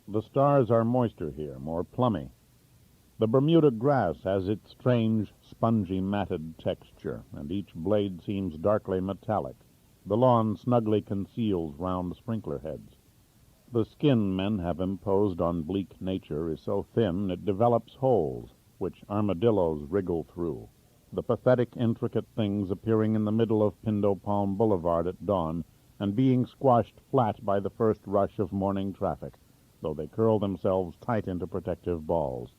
The stars are moister here, more plummy. The Bermuda grass has its strange, spongy, matted texture, and each blade seems darkly metallic. The lawn snugly conceals round sprinkler heads. The skin men have imposed on bleak nature is so thin it develops holes, which armadillos wriggle through. The pathetic, intricate things appearing in the middle of Pindo Palm Boulevard at dawn and being squashed flat by the first rush of morning traffic, though they curl themselves tight into protective balls.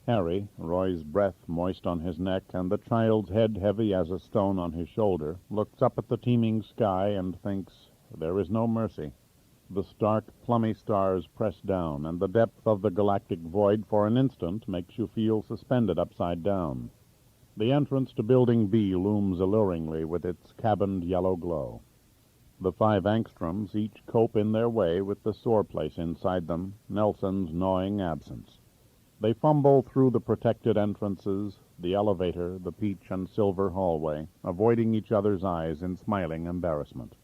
Harry, Roy's breath moist on his neck and the child's head heavy as a stone on his shoulder, looks up at the teeming sky and thinks, there is no mercy. The stark, plummy stars press down, and the depth of the galactic void for an instant makes you feel suspended upside down. The entrance to Building B looms alluringly with its cabined yellow glow. The 5 angstroms each cope in their way with the sore place inside them, Nelson's gnawing absence. They fumble through the protected entrances, the elevator, the peach and silver hallway, avoiding each other's eyes in smiling embarrassment.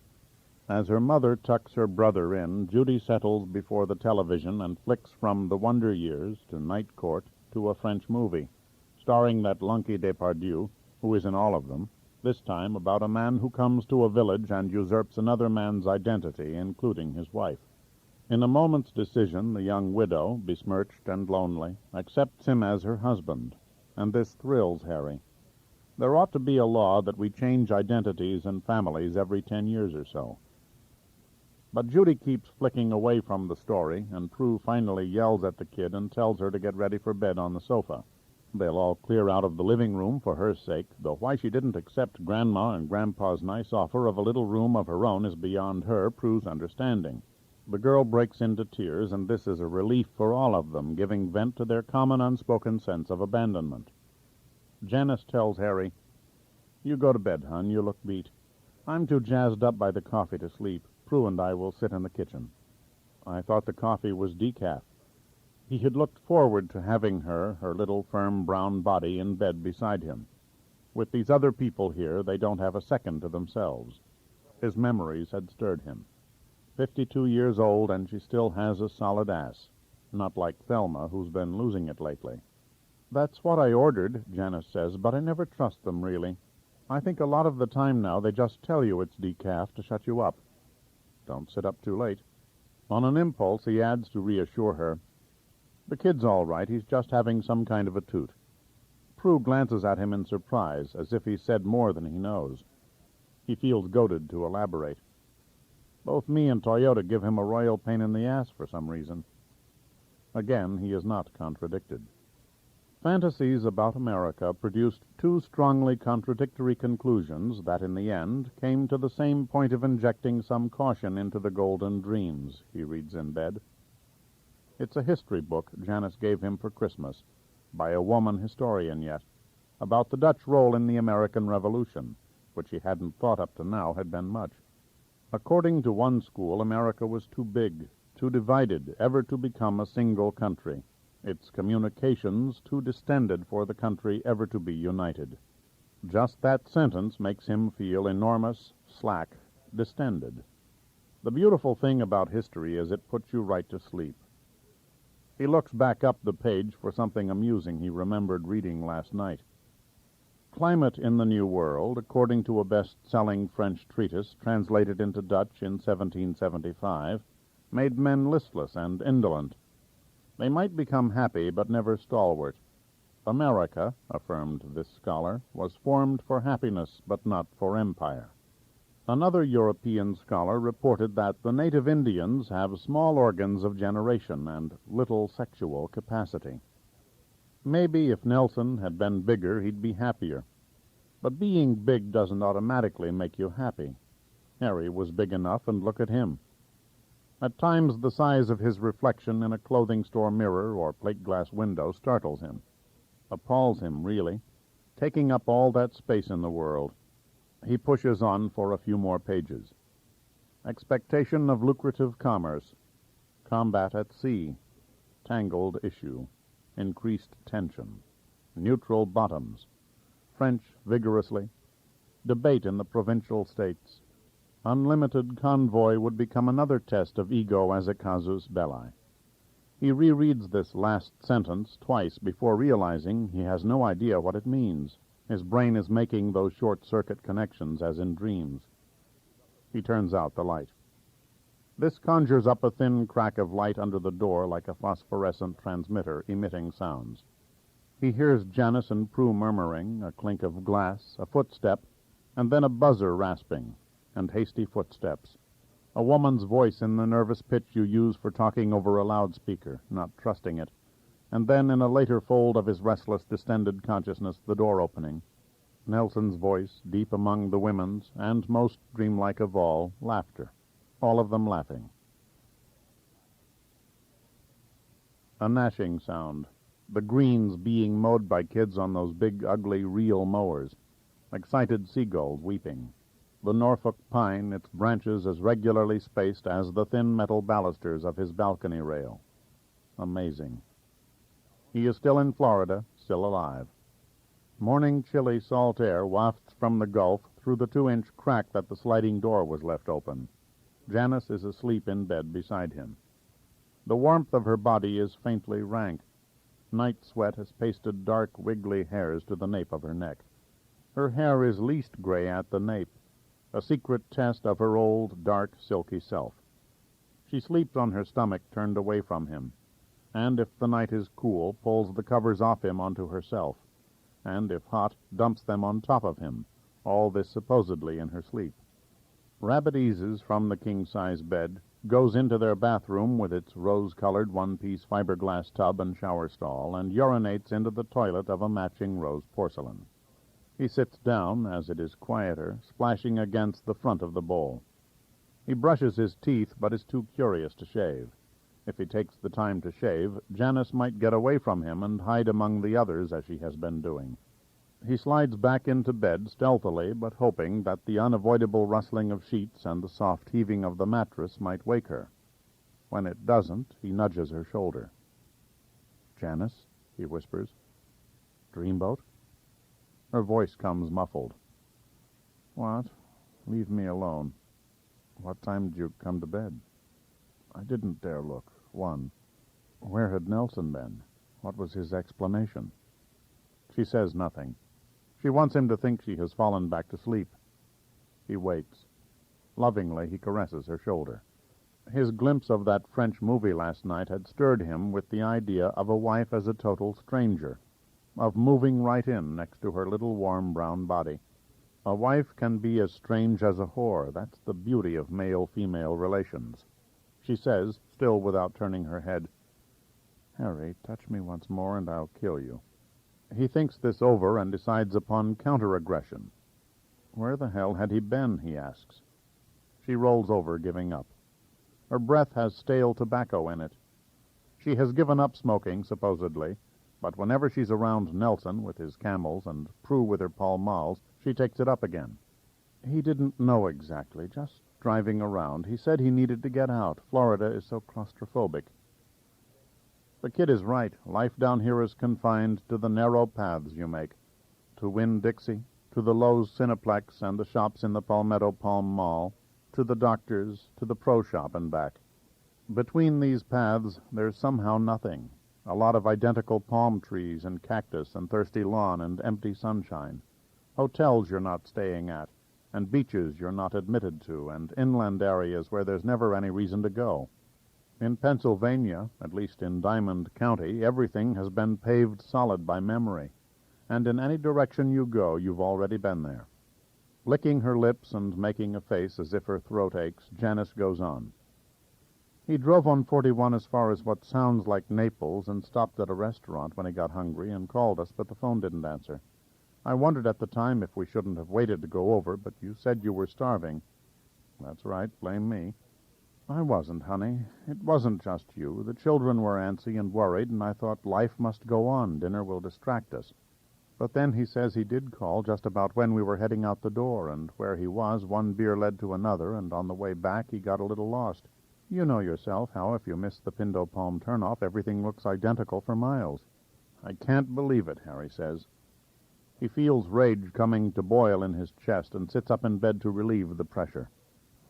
As her mother tucks her brother in, Judy settles before the television and flicks from The Wonder Years to Night Court to a French movie, starring that lunky Depardieu, who is in all of them, this time about a man who comes to a village and usurps another man's identity, including his wife. In a moment's decision, the young widow, besmirched and lonely, accepts him as her husband, and this thrills Harry. There ought to be a law that we change identities and families every 10 years or so. But Judy keeps flicking away from the story, and Prue finally yells at the kid and tells her to get ready for bed on the sofa. They'll all clear out of the living room for her sake, though why she didn't accept Grandma and Grandpa's nice offer of a little room of her own is beyond her, Prue's understanding. The girl breaks into tears, and this is a relief for all of them, giving vent to their common unspoken sense of abandonment. Janice tells Harry, "You go to bed, hon. You look beat. I'm too jazzed up by the coffee to sleep. Prue and I will sit in the kitchen." I thought the coffee was decaf. He had looked forward to having her little firm brown body, in bed beside him. With these other people here, they don't have a second to themselves. His memories had stirred him. 52 years old, and she still has a solid ass. Not like Thelma, who's been losing it lately. "That's what I ordered," Janice says, "but I never trust them, really. I think a lot of the time now they just tell you it's decaf to shut you up." Don't sit up too late. On an impulse, he adds to reassure her, "The kid's all right. He's just having some kind of a toot." Prue glances at him in surprise, as if he said more than he knows. He feels goaded to elaborate. "Both me and Toyota give him a royal pain in the ass for some reason." Again, he is not contradicted. Fantasies about America produced 2 strongly contradictory conclusions that, in the end, came to the same point of injecting some caution into the golden dreams, he reads in bed. It's a history book Janice gave him for Christmas, by a woman historian yet, about the Dutch role in the American Revolution, which he hadn't thought up to now had been much. According to one school, America was too big, too divided, ever to become a single country. Its communications too distended for the country ever to be united. Just that sentence makes him feel enormous, slack, distended. The beautiful thing about history is it puts you right to sleep. He looks back up the page for something amusing he remembered reading last night. Climate in the New World, according to a best-selling French treatise translated into Dutch in 1775, made men listless and indolent. They might become happy, but never stalwart. America, affirmed this scholar, was formed for happiness, but not for empire. Another European scholar reported that the native Indians have small organs of generation and little sexual capacity. Maybe if Nelson had been bigger, he'd be happier. But being big doesn't automatically make you happy. Harry was big enough, and look at him. At times the size of his reflection in a clothing store mirror or plate-glass window startles him. Appalls him, really, taking up all that space in the world. He pushes on for a few more pages. Expectation of lucrative commerce. Combat at sea. Tangled issue. Increased tension. Neutral bottoms. French vigorously. Debate in the provincial states. Unlimited convoy would become another test of ego as a casus belli. He rereads this last sentence twice before realizing he has no idea what it means. His brain is making those short-circuit connections as in dreams. He turns out the light. This conjures up a thin crack of light under the door like a phosphorescent transmitter emitting sounds. He hears Janice and Prue murmuring, a clink of glass, a footstep, and then a buzzer rasping, and hasty footsteps. A woman's voice in the nervous pitch you use for talking over a loudspeaker, not trusting it, and then in a later fold of his restless, distended consciousness, the door opening. Nelson's voice, deep among the women's, and most dreamlike of all, laughter. All of them laughing. A gnashing sound. The greens being mowed by kids on those big, ugly, reel mowers. Excited seagulls weeping. The Norfolk pine, its branches as regularly spaced as the thin metal balusters of his balcony rail. Amazing. He is still in Florida, still alive. Morning chilly salt air wafts from the Gulf through the 2-inch crack that the sliding door was left open. Janice is asleep in bed beside him. The warmth of her body is faintly rank. Night sweat has pasted dark, wiggly hairs to the nape of her neck. Her hair is least gray at the nape, a secret test of her old, dark, silky self. She sleeps on her stomach turned away from him, and if the night is cool, pulls the covers off him onto herself, and if hot, dumps them on top of him, all this supposedly in her sleep. Rabbit eases from the king-size bed, goes into their bathroom with its rose-colored one-piece fiberglass tub and shower stall, and urinates into the toilet of a matching rose porcelain. He sits down, as it is quieter, splashing against the front of the bowl. He brushes his teeth, but is too curious to shave. If he takes the time to shave, Janice might get away from him and hide among the others, as she has been doing. He slides back into bed stealthily, but hoping that the unavoidable rustling of sheets and the soft heaving of the mattress might wake her. When it doesn't, he nudges her shoulder. "Janice," he whispers. "Dreamboat?" Her voice comes muffled. "What? Leave me alone. What time did you come to bed?" "I didn't dare look. 1. Where had Nelson been? What was his explanation?" She says nothing. She wants him to think she has fallen back to sleep. He waits. Lovingly, he caresses her shoulder. His glimpse of that French movie last night had stirred him with the idea of a wife as a total stranger, of moving right in next to her little warm brown body. A wife can be as strange as a whore. That's the beauty of male-female relations. She says, still without turning her head, "Harry, touch me once more and I'll kill you." He thinks this over and decides upon counter-aggression. Where the hell had he been, he asks. She rolls over, giving up. Her breath has stale tobacco in it. She has given up smoking, supposedly, but whenever she's around Nelson with his Camels and Prue with her Pall Malls, she takes it up again. He didn't know exactly, just driving around. He said he needed to get out. Florida is so claustrophobic. The kid is right. Life down here is confined to the narrow paths you make. To Winn-Dixie, to the Lowe's Cineplex and the shops in the Palmetto Palm Mall, to the doctor's, to the pro shop and back. Between these paths, there's somehow nothing. A lot of identical palm trees and cactus and thirsty lawn and empty sunshine. Hotels you're not staying at, and beaches you're not admitted to, and inland areas where there's never any reason to go. In Pennsylvania, at least in Diamond County, everything has been paved solid by memory, and in any direction you go, you've already been there. Licking her lips and making a face as if her throat aches, Janice goes on. He drove on 41 as far as what sounds like Naples and stopped at a restaurant when he got hungry and called us, but the phone didn't answer. I wondered at the time if we shouldn't have waited to go over, but you said you were starving." "That's right, blame me." "I wasn't, honey. It wasn't just you. The children were antsy and worried, and I thought life must go on. Dinner will distract us." But then he says he did call just about when we were heading out the door, and where he was, one beer led to another, and on the way back he got a little lost. You know yourself how if you miss the Pindo Palm turnoff, everything looks identical for miles. "I can't believe it," Harry says. He feels rage coming to boil in his chest and sits up in bed to relieve the pressure.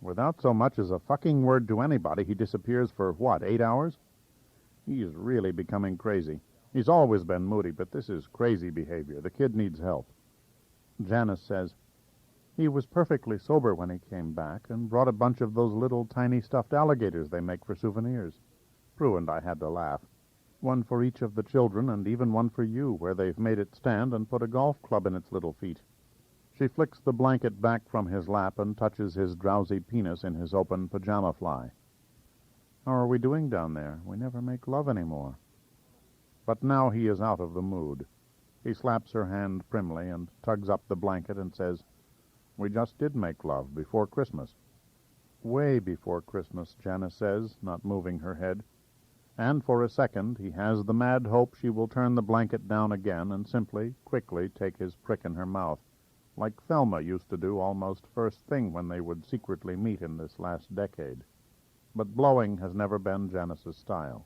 Without so much as a fucking word to anybody, he disappears for, 8 hours? He's really becoming crazy. He's always been moody, but this is crazy behavior. The kid needs help. Janice says, he was perfectly sober when he came back and brought a bunch of those little tiny stuffed alligators they make for souvenirs. Prue and I had to laugh. One for each of the children and even one for you, where they've made it stand and put a golf club in its little feet. She flicks the blanket back from his lap and touches his drowsy penis in his open pajama fly. How are we doing down there? We never make love anymore. But now he is out of the mood. He slaps her hand primly and tugs up the blanket and says, we just did make love before Christmas. Way before Christmas, Janice says, not moving her head. And for a second he has the mad hope she will turn the blanket down again and simply, quickly take his prick in her mouth, like Thelma used to do almost first thing when they would secretly meet in this last decade. But blowing has never been Janice's style.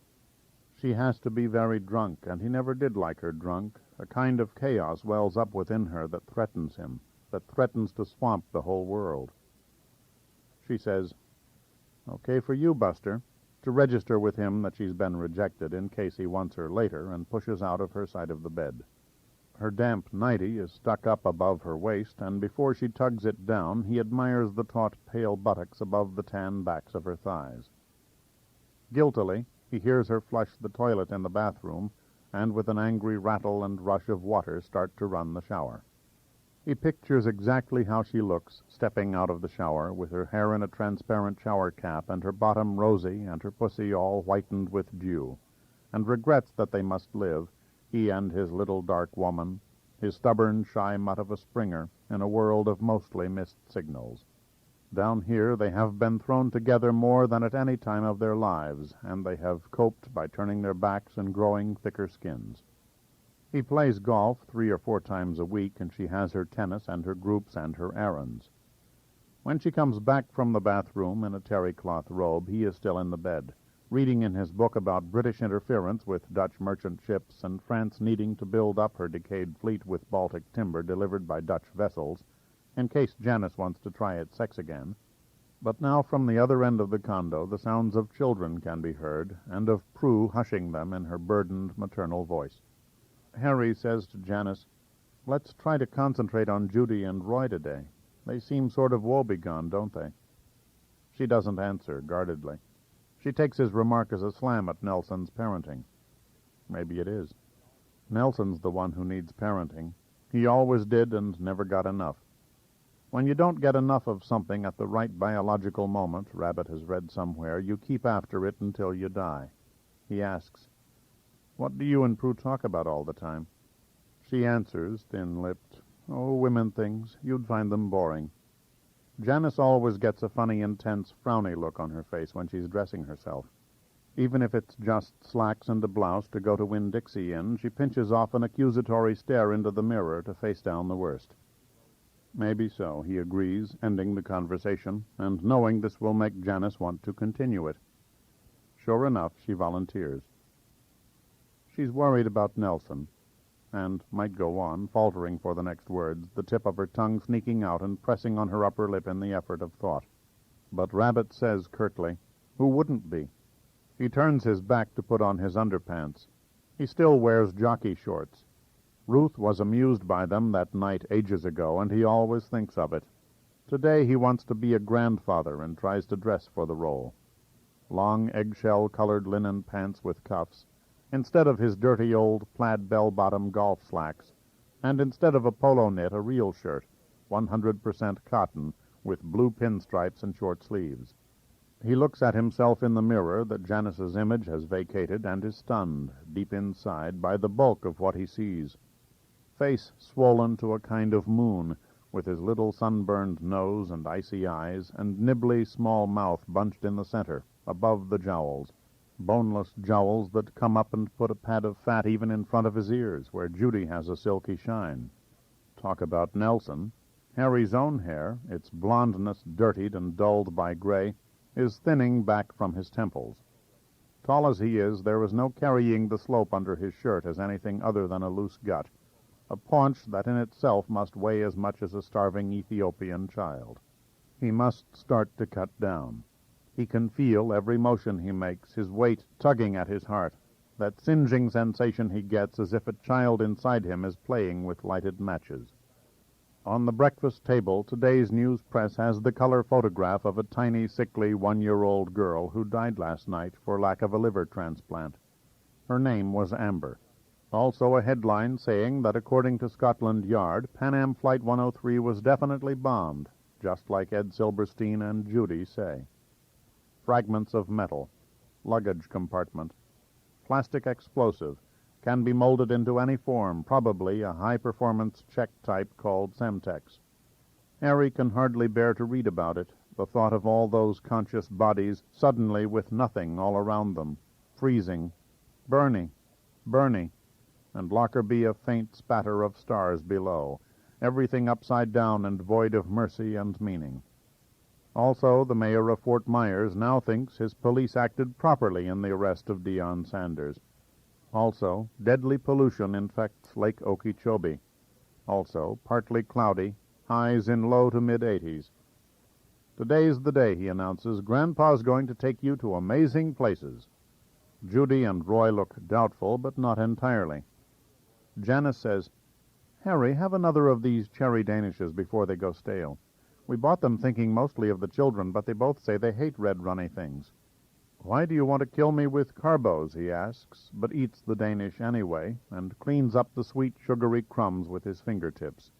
She has to be very drunk, and he never did like her drunk. A kind of chaos wells up within her that threatens him, that threatens to swamp the whole world. She says, okay for you, Buster, to register with him that she's been rejected in case he wants her later, and pushes out of her side of the bed. Her damp nightie is stuck up above her waist, and before she tugs it down, he admires the taut, pale buttocks above the tan backs of her thighs. Guiltily, he hears her flush the toilet in the bathroom, and with an angry rattle and rush of water start to run the shower. He pictures exactly how she looks, stepping out of the shower, with her hair in a transparent shower cap, and her bottom rosy, and her pussy all whitened with dew, and regrets that they must live, he and his little dark woman, his stubborn, shy mutt of a Springer, in a world of mostly missed signals. Down here they have been thrown together more than at any time of their lives, and they have coped by turning their backs and growing thicker skins. He plays golf 3 or 4 times a week, and she has her tennis and her groups and her errands. When she comes back from the bathroom in a terry cloth robe, he is still in the bed, reading in his book about British interference with Dutch merchant ships and France needing to build up her decayed fleet with Baltic timber delivered by Dutch vessels, in case Janice wants to try its sex again. But now from the other end of the condo the sounds of children can be heard, and of Prue hushing them in her burdened maternal voice. Harry says to Janice, let's try to concentrate on Judy and Roy today. They seem sort of woebegone, don't they? She doesn't answer, guardedly. She takes his remark as a slam at Nelson's parenting. Maybe it is. Nelson's the one who needs parenting. He always did and never got enough. When you don't get enough of something at the right biological moment, Rabbit has read somewhere, you keep after it until you die. He asks, what do you and Prue talk about all the time? She answers, thin-lipped, oh, women things. You'd find them boring. Janice always gets a funny, intense, frowny look on her face when she's dressing herself. Even if it's just slacks and a blouse to go to Winn-Dixie in, she pinches off an accusatory stare into the mirror to face down the worst. Maybe so, he agrees, ending the conversation, and knowing this will make Janice want to continue it. Sure enough, she volunteers. She's worried about Nelson, and might go on, faltering for the next words, the tip of her tongue sneaking out and pressing on her upper lip in the effort of thought. But Rabbit says curtly, who wouldn't be? He turns his back to put on his underpants. He still wears jockey shorts. Ruth was amused by them that night ages ago, and he always thinks of it. Today he wants to be a grandfather and tries to dress for the role. Long eggshell-colored linen pants with cuffs, instead of his dirty old plaid bell-bottom golf slacks, and instead of a polo knit, a real shirt, 100% cotton, with blue pinstripes and short sleeves. He looks at himself in the mirror that Janice's image has vacated and is stunned, deep inside, by the bulk of what he sees. Face swollen to a kind of moon, with his little sunburned nose and icy eyes, and nibbly small mouth bunched in the center, above the jowls. Boneless jowls that come up and put a pad of fat even in front of his ears, where Judy has a silky shine. Talk about Nelson. Harry's own hair, its blondness dirtied and dulled by gray, is thinning back from his temples. Tall as he is, there is no carrying the slope under his shirt as anything other than a loose gut, a paunch that in itself must weigh as much as a starving Ethiopian child. He must start to cut down. He can feel every motion he makes, his weight tugging at his heart. that singeing sensation he gets as if a child inside him is playing with lighted matches. On the breakfast table, today's news press has the color photograph of a tiny, sickly 1-year-old girl who died last night for lack of a liver transplant. Her name was Amber. Also a headline saying that according to Scotland Yard, Pan Am Flight 103 was definitely bombed, just like Ed Silberstein and Judy say. Fragments of metal, luggage compartment, plastic explosive, can be molded into any form, probably a high-performance Czech type called Semtex. Harry can hardly bear to read about it, the thought of all those conscious bodies suddenly with nothing all around them, freezing. Bernie, and Lockerbie a faint spatter of stars below, everything upside down and void of mercy and meaning. Also, the mayor of Fort Myers now thinks his police acted properly in the arrest of Deion Sanders. Also, deadly pollution infects Lake Okeechobee. Also, partly cloudy, highs in low to mid-80s. Today's the day, he announces. Grandpa's going to take you to amazing places. Judy and Roy look doubtful, but not entirely. Janice says, "Harry, have another of these cherry danishes before they go stale. We bought them thinking mostly of the children, but they both say they hate red runny things." "Why do you want to kill me with carbos?" he asks, but eats the Danish anyway, and cleans up the sweet, sugary crumbs with his fingertips.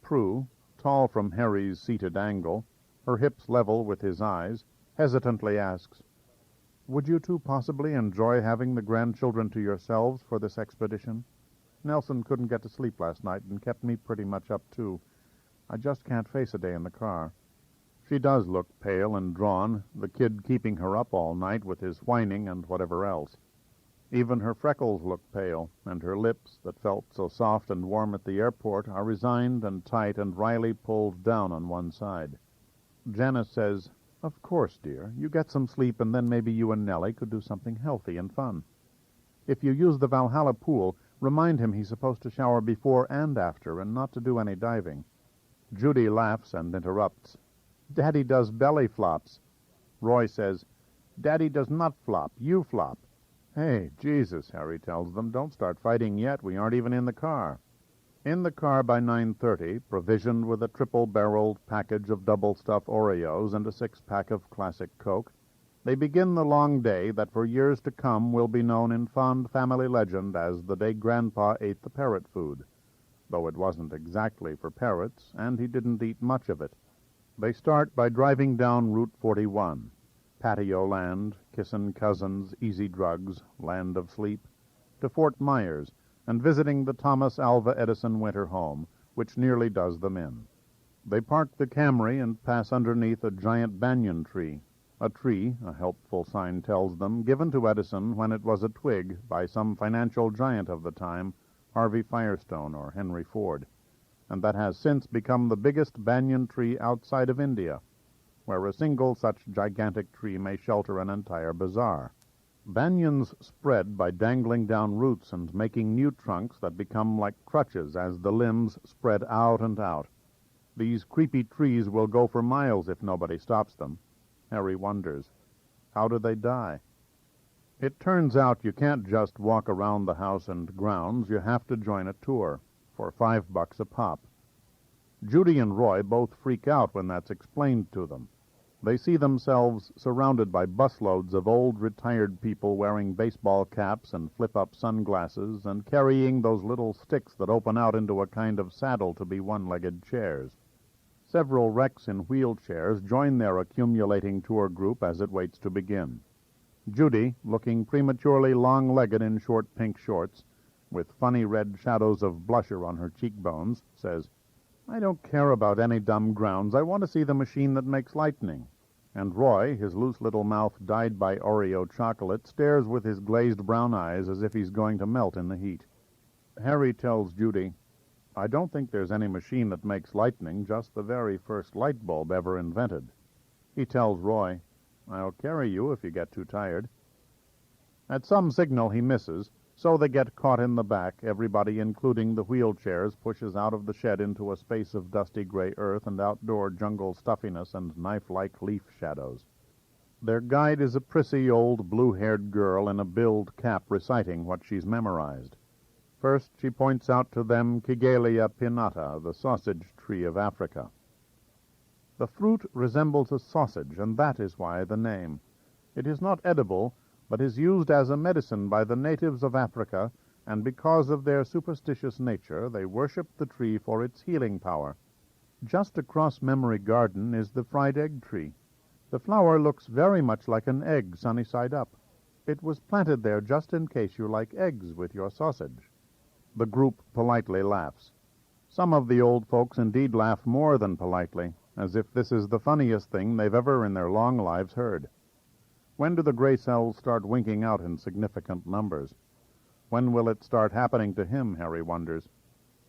Prue, tall from Harry's seated angle, her hips level with his eyes, hesitantly asks, "Would you two possibly enjoy having the grandchildren to yourselves for this expedition? Nelson couldn't get to sleep last night and kept me pretty much up, too. I just can't face a day in the car." She does look pale and drawn, the kid keeping her up all night with his whining and whatever else. Even her freckles look pale, and her lips, that felt so soft and warm at the airport, are resigned and tight and wryly pulled down on one side. Janice says, "Of course, dear. You get some sleep, and then maybe you and Nellie could do something healthy and fun. If you use the Valhalla pool, remind him he's supposed to shower before and after, and not to do any diving." Judy laughs and interrupts. "Daddy does belly flops." Roy says, "Daddy does not flop. You flop." "Hey, Jesus," Harry tells them, "don't start fighting yet. We aren't even in the car." In the car by 9:30, provisioned with a triple-barreled package of double-stuffed Oreos and a 6-pack of classic Coke, they begin the long day that for years to come will be known in fond family legend as the day Grandpa ate the parrot food, though it wasn't exactly for parrots, and he didn't eat much of it. They start by driving down Route 41, patio land, kissin' cousins, easy drugs, land of sleep, to Fort Myers, and visiting the Thomas Alva Edison winter home, which nearly does them in. They park the Camry and pass underneath a giant banyan tree, a tree, a helpful sign tells them, given to Edison when it was a twig by some financial giant of the time, Harvey Firestone or Henry Ford, and that has since become the biggest banyan tree outside of India, where a single such gigantic tree may shelter an entire bazaar. Banyans spread by dangling down roots and making new trunks that become like crutches as the limbs spread out and out. These creepy trees will go for miles if nobody stops them. Harry wonders, how do they die? It turns out you can't just walk around the house and grounds. You have to join a tour for $5 a pop. Judy and Roy both freak out when that's explained to them. They see themselves surrounded by busloads of old retired people wearing baseball caps and flip-up sunglasses and carrying those little sticks that open out into a kind of saddle to be one-legged chairs. Several wrecks in wheelchairs join their accumulating tour group as it waits to begin. Judy, looking prematurely long-legged in short pink shorts, with funny red shadows of blusher on her cheekbones, says, "I don't care about any dumb grounds. I want to see the machine that makes lightning." And Roy, his loose little mouth dyed by Oreo chocolate, stares with his glazed brown eyes as if he's going to melt in the heat. Harry tells Judy, "I don't think there's any machine that makes lightning, just the very first light bulb ever invented." He tells Roy, "I'll carry you if you get too tired." At some signal he misses, so they get caught in the back. Everybody, including the wheelchairs, pushes out of the shed into a space of dusty gray earth and outdoor jungle stuffiness and knife-like leaf shadows. Their guide is a prissy old blue-haired girl in a billed cap reciting what she's memorized. First, she points out to them Kigelia pinnata, the sausage tree of Africa. The fruit resembles a sausage, and that is why the name. It is not edible, but is used as a medicine by the natives of Africa, and because of their superstitious nature, they worship the tree for its healing power. Just across Memory Garden is the fried egg tree. The flower looks very much like an egg sunny side up. It was planted there just in case you like eggs with your sausage. The group politely laughs. Some of the old folks indeed laugh more than politely, as if this is the funniest thing they've ever in their long lives heard. When do the gray cells start winking out in significant numbers? When will it start happening to him, Harry wonders?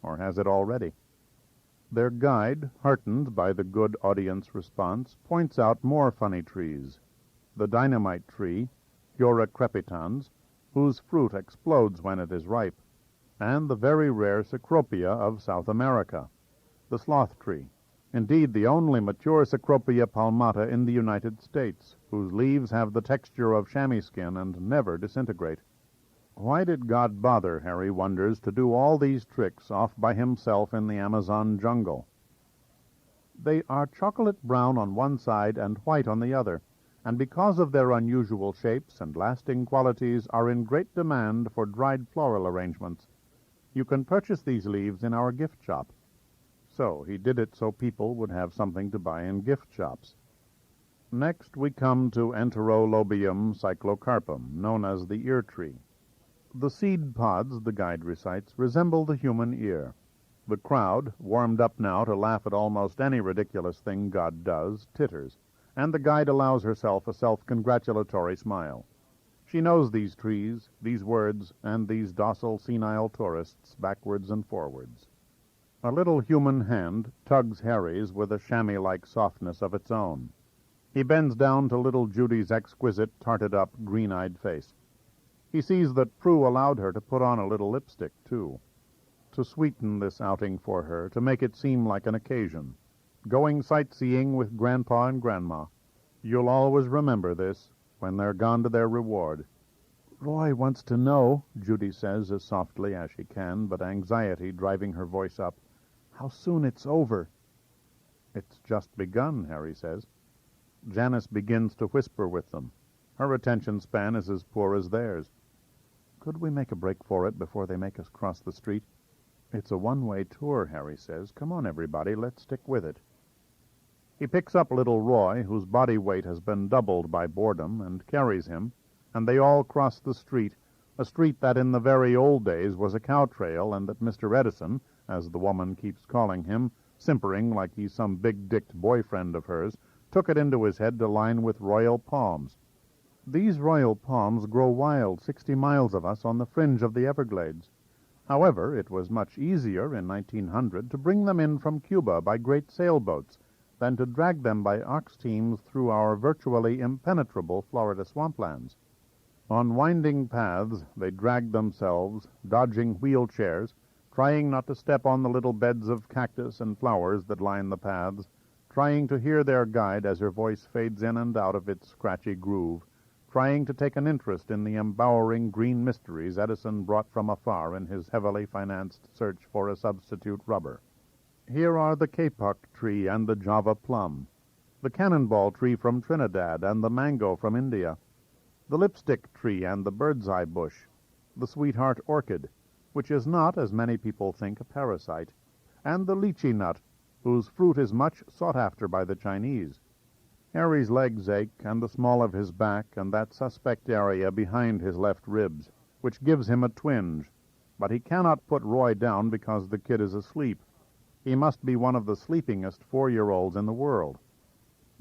Or has it already? Their guide, heartened by the good audience response, points out more funny trees. The dynamite tree, Hiora crepitans, whose fruit explodes when it is ripe, and the very rare Cecropia of South America, the sloth tree, indeed the only mature Cecropia palmata in the United States, whose leaves have the texture of chamois skin and never disintegrate. Why did God bother, Harry wonders, to do all these tricks off by himself in the Amazon jungle? They are chocolate brown on one side and white on the other, and because of their unusual shapes and lasting qualities are in great demand for dried floral arrangements. You can purchase these leaves in our gift shop. So he did it so people would have something to buy in gift shops. Next we come to Enterolobium cyclocarpum, known as the ear tree. The seed pods, the guide recites, resemble the human ear. The crowd, warmed up now to laugh at almost any ridiculous thing God does, titters, and the guide allows herself a self-congratulatory smile. She knows these trees, these words, and these docile, senile tourists backwards and forwards. A little human hand tugs Harry's with a chamois-like softness of its own. He bends down to little Judy's exquisite, tarted-up, green-eyed face. He sees that Prue allowed her to put on a little lipstick, too, to sweeten this outing for her, to make it seem like an occasion. Going sightseeing with Grandpa and Grandma. You'll always remember this when they're gone to their reward. Roy wants to know, Judy says as softly as she can, but anxiety driving her voice up, how soon it's over. It's just begun, Harry says. Janice begins to whisper with them. Her attention span is as poor as theirs. Could we make a break for it before they make us cross the street? It's a one-way tour, Harry says. Come on, everybody, let's stick with it. He picks up little Roy, whose body weight has been doubled by boredom, and carries him, and they all cross the street, a street that in the very old days was a cow trail, and that Mr. Edison, as the woman keeps calling him, simpering like he's some big-dicked boyfriend of hers, took it into his head to line with royal palms. These royal palms grow wild 60 miles of us on the fringe of the Everglades. However, it was much easier in 1900 to bring them in from Cuba by great sailboats than to drag them by ox teams through our virtually impenetrable Florida swamplands. On winding paths they dragged themselves, dodging wheelchairs, trying not to step on the little beds of cactus and flowers that line the paths, trying to hear their guide as her voice fades in and out of its scratchy groove, trying to take an interest in the embowering green mysteries Edison brought from afar in his heavily financed search for a substitute rubber. Here are the kapok tree and the Java plum, the cannonball tree from Trinidad and the mango from India, the lipstick tree and the bird's-eye bush, the sweetheart orchid, which is not, as many people think, a parasite, and the lychee nut, whose fruit is much sought after by the Chinese. Harry's legs ache, and the small of his back, and that suspect area behind his left ribs, which gives him a twinge. But he cannot put Roy down because the kid is asleep. He must be one of the sleepingest 4-year-olds in the world.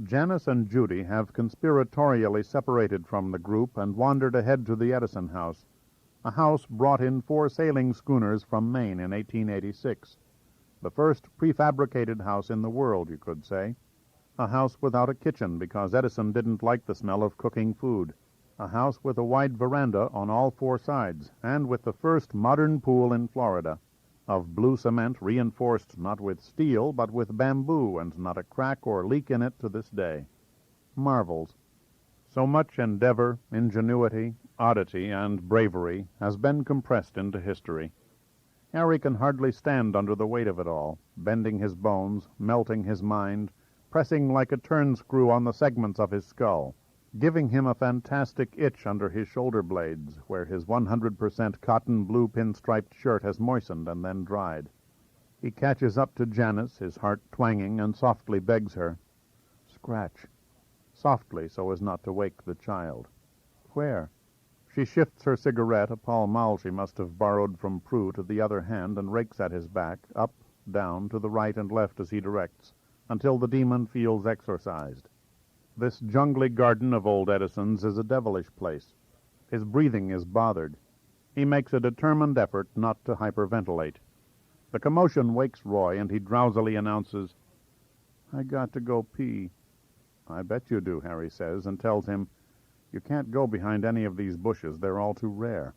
Janice and Judy have conspiratorially separated from the group and wandered ahead to the Edison house, a house brought in 4 sailing schooners from Maine in 1886. The first prefabricated house in the world, you could say. A house without a kitchen because Edison didn't like the smell of cooking food. A house with a wide veranda on all 4 sides, and with the first modern pool in Florida, of blue cement reinforced not with steel but with bamboo, and not a crack or leak in it to this day. Marvels. So much endeavor, ingenuity, oddity, and bravery has been compressed into history. Harry can hardly stand under the weight of it all, bending his bones, melting his mind, pressing like a turn-screw on the segments of his skull, giving him a fantastic itch under his shoulder blades, where his 100% cotton blue pinstriped shirt has moistened and then dried. He catches up to Janice, his heart twanging, and softly begs her, "Scratch." Softly, so as not to wake the child. Where? She shifts her cigarette, a Pall Mall she must have borrowed from Prue, to the other hand, and rakes at his back, up, down, to the right and left as he directs, until the demon feels exorcised. This jungly garden of old Edison's is a devilish place. His breathing is bothered. He makes a determined effort not to hyperventilate. The commotion wakes Roy, and he drowsily announces, "I got to go pee." "I bet you do," Harry says, and tells him, "You can't go behind any of these bushes. They're all too rare."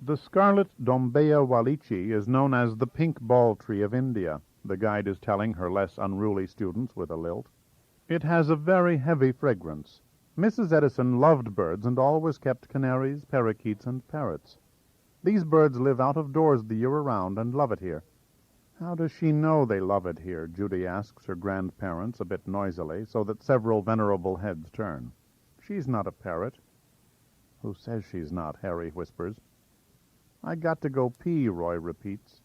The scarlet Dombea Walichi is known as the pink ball tree of India, the guide is telling her less unruly students with a lilt. It has a very heavy fragrance. Mrs. Edison loved birds and always kept canaries, parakeets, and parrots. These birds live out of doors the year around and love it here. "How does she know they love it here?" Judy asks her grandparents a bit noisily, so that several venerable heads turn. "She's not a parrot." "Who says she's not?" Harry whispers. "I got to go pee," Roy repeats.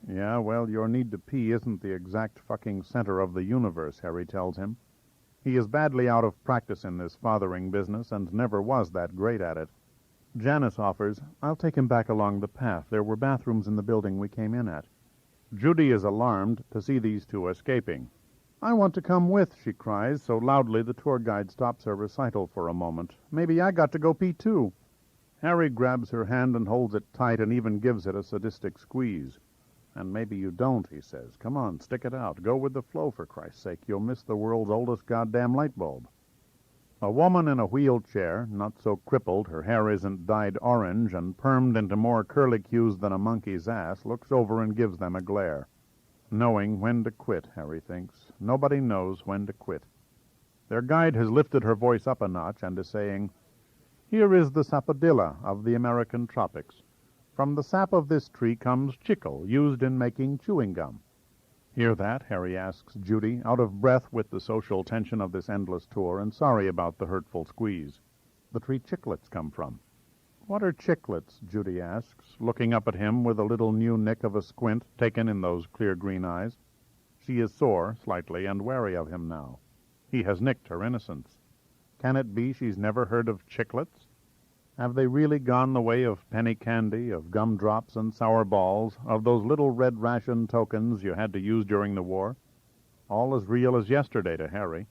"Yeah, well, your need to pee isn't the exact fucking center of the universe," Harry tells him. He is badly out of practice in this fathering business and never was that great at it. Janice offers, "I'll take him back along the path. There were bathrooms in the building we came in at." Judy is alarmed to see these two escaping. "I want to come with," she cries, so loudly the tour guide stops her recital for a moment. "Maybe I got to go pee, too." Harry grabs her hand and holds it tight and even gives it a sadistic squeeze. "And maybe you don't," he says. "Come on, stick it out. Go with the flow, for Christ's sake. You'll miss the world's oldest goddamn light bulb." A woman in a wheelchair, not so crippled her hair isn't dyed orange and permed into more curlicues than a monkey's ass, looks over and gives them a glare. Knowing when to quit, Harry thinks. Nobody knows when to quit. Their guide has lifted her voice up a notch and is saying, "Here is the sapodilla of the American tropics. From the sap of this tree comes chicle, used in making chewing gum." "Hear that?" Harry asks Judy, out of breath with the social tension of this endless tour and sorry about the hurtful squeeze. "The tree chiclets come from." "What are chiclets?" Judy asks, looking up at him with a little new nick of a squint taken in those clear green eyes. She is sore, slightly, and wary of him now. He has nicked her innocence. Can it be she's never heard of chiclets? Have they really gone the way of penny candy, of gumdrops and sour balls, of those little red ration tokens you had to use during the war? All as real as yesterday to Harry.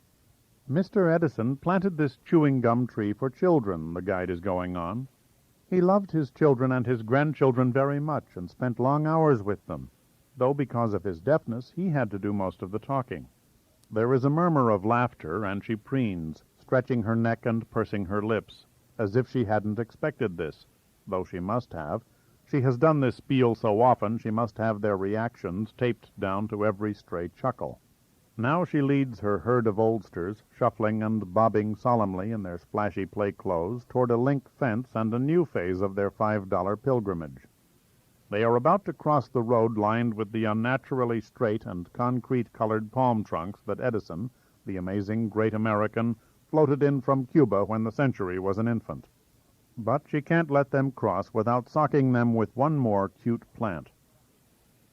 "Mr. Edison planted this chewing gum tree for children," the guide is going on. "He loved his children and his grandchildren very much and spent long hours with them, though because of his deafness he had to do most of the talking." There is a murmur of laughter, and she preens, stretching her neck and pursing her lips, as if she hadn't expected this, though she must have. She has done this spiel so often she must have their reactions taped down to every stray chuckle. Now she leads her herd of oldsters, shuffling and bobbing solemnly in their splashy play clothes, toward a link fence and a new phase of their $5 pilgrimage. They are about to cross the road lined with the unnaturally straight and concrete-colored palm trunks that Edison, the amazing great American, floated in from Cuba when the century was an infant. But she can't let them cross without socking them with one more cute plant.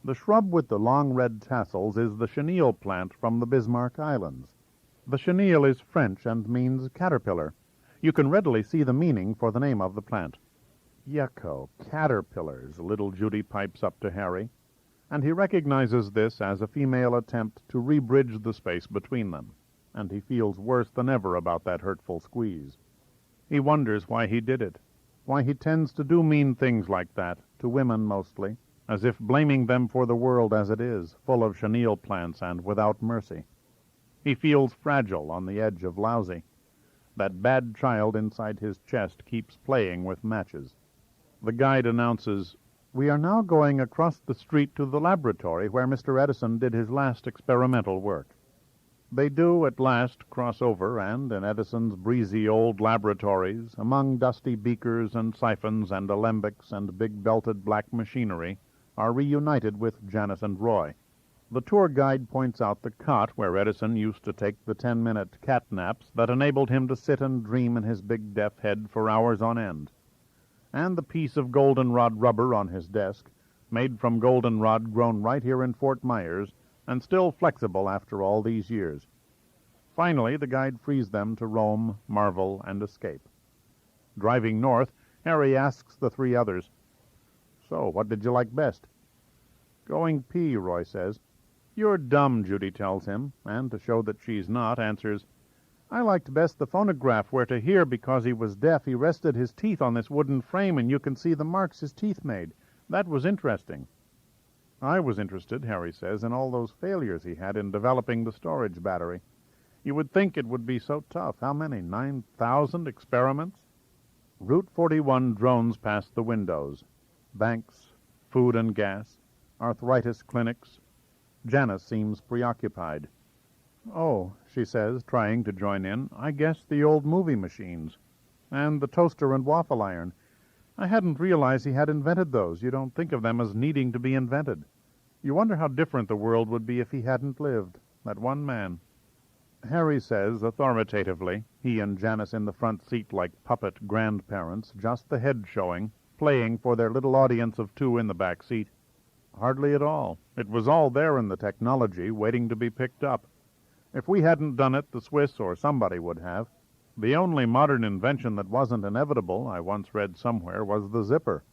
The shrub with the long red tassels is the chenille plant from the Bismarck Islands. The chenille is French and means caterpillar. You can readily see the meaning for the name of the plant. "Yucko, caterpillars," little Judy pipes up to Harry, and he recognizes this as a female attempt to rebridge the space between them, and he feels worse than ever about that hurtful squeeze. He wonders why he did it, why he tends to do mean things like that, to women mostly, as if blaming them for the world as it is, full of chenille plants and without mercy. He feels fragile, on the edge of lousy. That bad child inside his chest keeps playing with matches. The guide announces, "We are now going across the street to the laboratory where Mr. Edison did his last experimental work." They do at last cross over, and in Edison's breezy old laboratories, among dusty beakers and siphons and alembics and big-belted black machinery, are reunited with Janice and Roy. The tour guide points out the cot where Edison used to take the 10-minute cat naps that enabled him to sit and dream in his big deaf head for hours on end, and the piece of goldenrod rubber on his desk, made from goldenrod grown right here in Fort Myers, and still flexible after all these years. Finally, the guide frees them to roam, marvel, and escape. Driving north, Harry asks the three others, "So, what did you like best?" "Going pee," Roy says. "You're dumb," Judy tells him, and to show that she's not, answers, "I liked best the phonograph where to hear because he was deaf he rested his teeth on this wooden frame and you can see the marks his teeth made. That was interesting." "I was interested," Harry says, "in all those failures he had in developing the storage battery. You would think it would be so tough. How many? 9,000 experiments?" Route 41 drones past the windows. Banks, food and gas, arthritis clinics. Janice seems preoccupied. "Oh," she says, trying to join in, "I guess the old movie machines. And the toaster and waffle iron. I hadn't realized he had invented those. You don't think of them as needing to be invented. You wonder how different the world would be if he hadn't lived, that one man." Harry says, authoritatively, he and Janice in the front seat like puppet grandparents, just the head showing, playing for their little audience of two in the back seat. "Hardly at all. It was all there in the technology, waiting to be picked up. If we hadn't done it, the Swiss or somebody would have. The only modern invention that wasn't inevitable, I once read somewhere, was the zipper."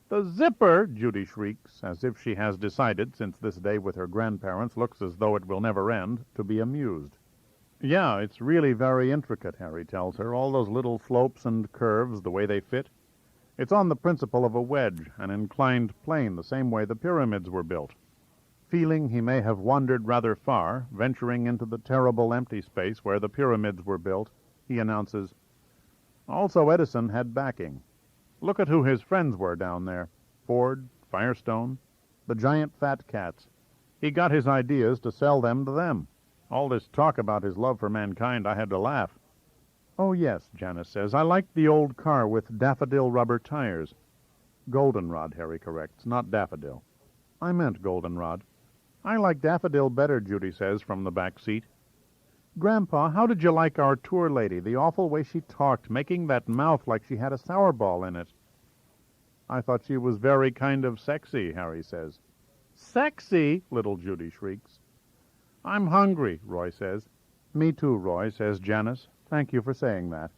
"The zipper!" Judy shrieks, as if she has decided, since this day with her grandparents looks as though it will never end, to be amused. "Yeah, it's really very intricate," Harry tells her, "all those little slopes and curves, the way they fit. It's on the principle of a wedge, an inclined plane, the same way the pyramids were built." Feeling he may have wandered rather far, venturing into the terrible empty space where the pyramids were built, he announces, "Also Edison had backing. Look at who his friends were down there. Ford, Firestone, the giant fat cats. He got his ideas to sell them to them. All this talk about his love for mankind, I had to laugh." "Oh, yes," Janice says, "I liked the old car with daffodil rubber tires." "Goldenrod," Harry corrects, "not daffodil." "I meant goldenrod." "I like daffodil better," Judy says from the back seat. "Grandpa, how did you like our tour lady, the awful way she talked, making that mouth like she had a sour ball in it?" "I thought she was very kind of sexy," Harry says. "Sexy!" little Judy shrieks. "I'm hungry," Roy says. "Me too, Roy," says Janice. "Thank you for saying that."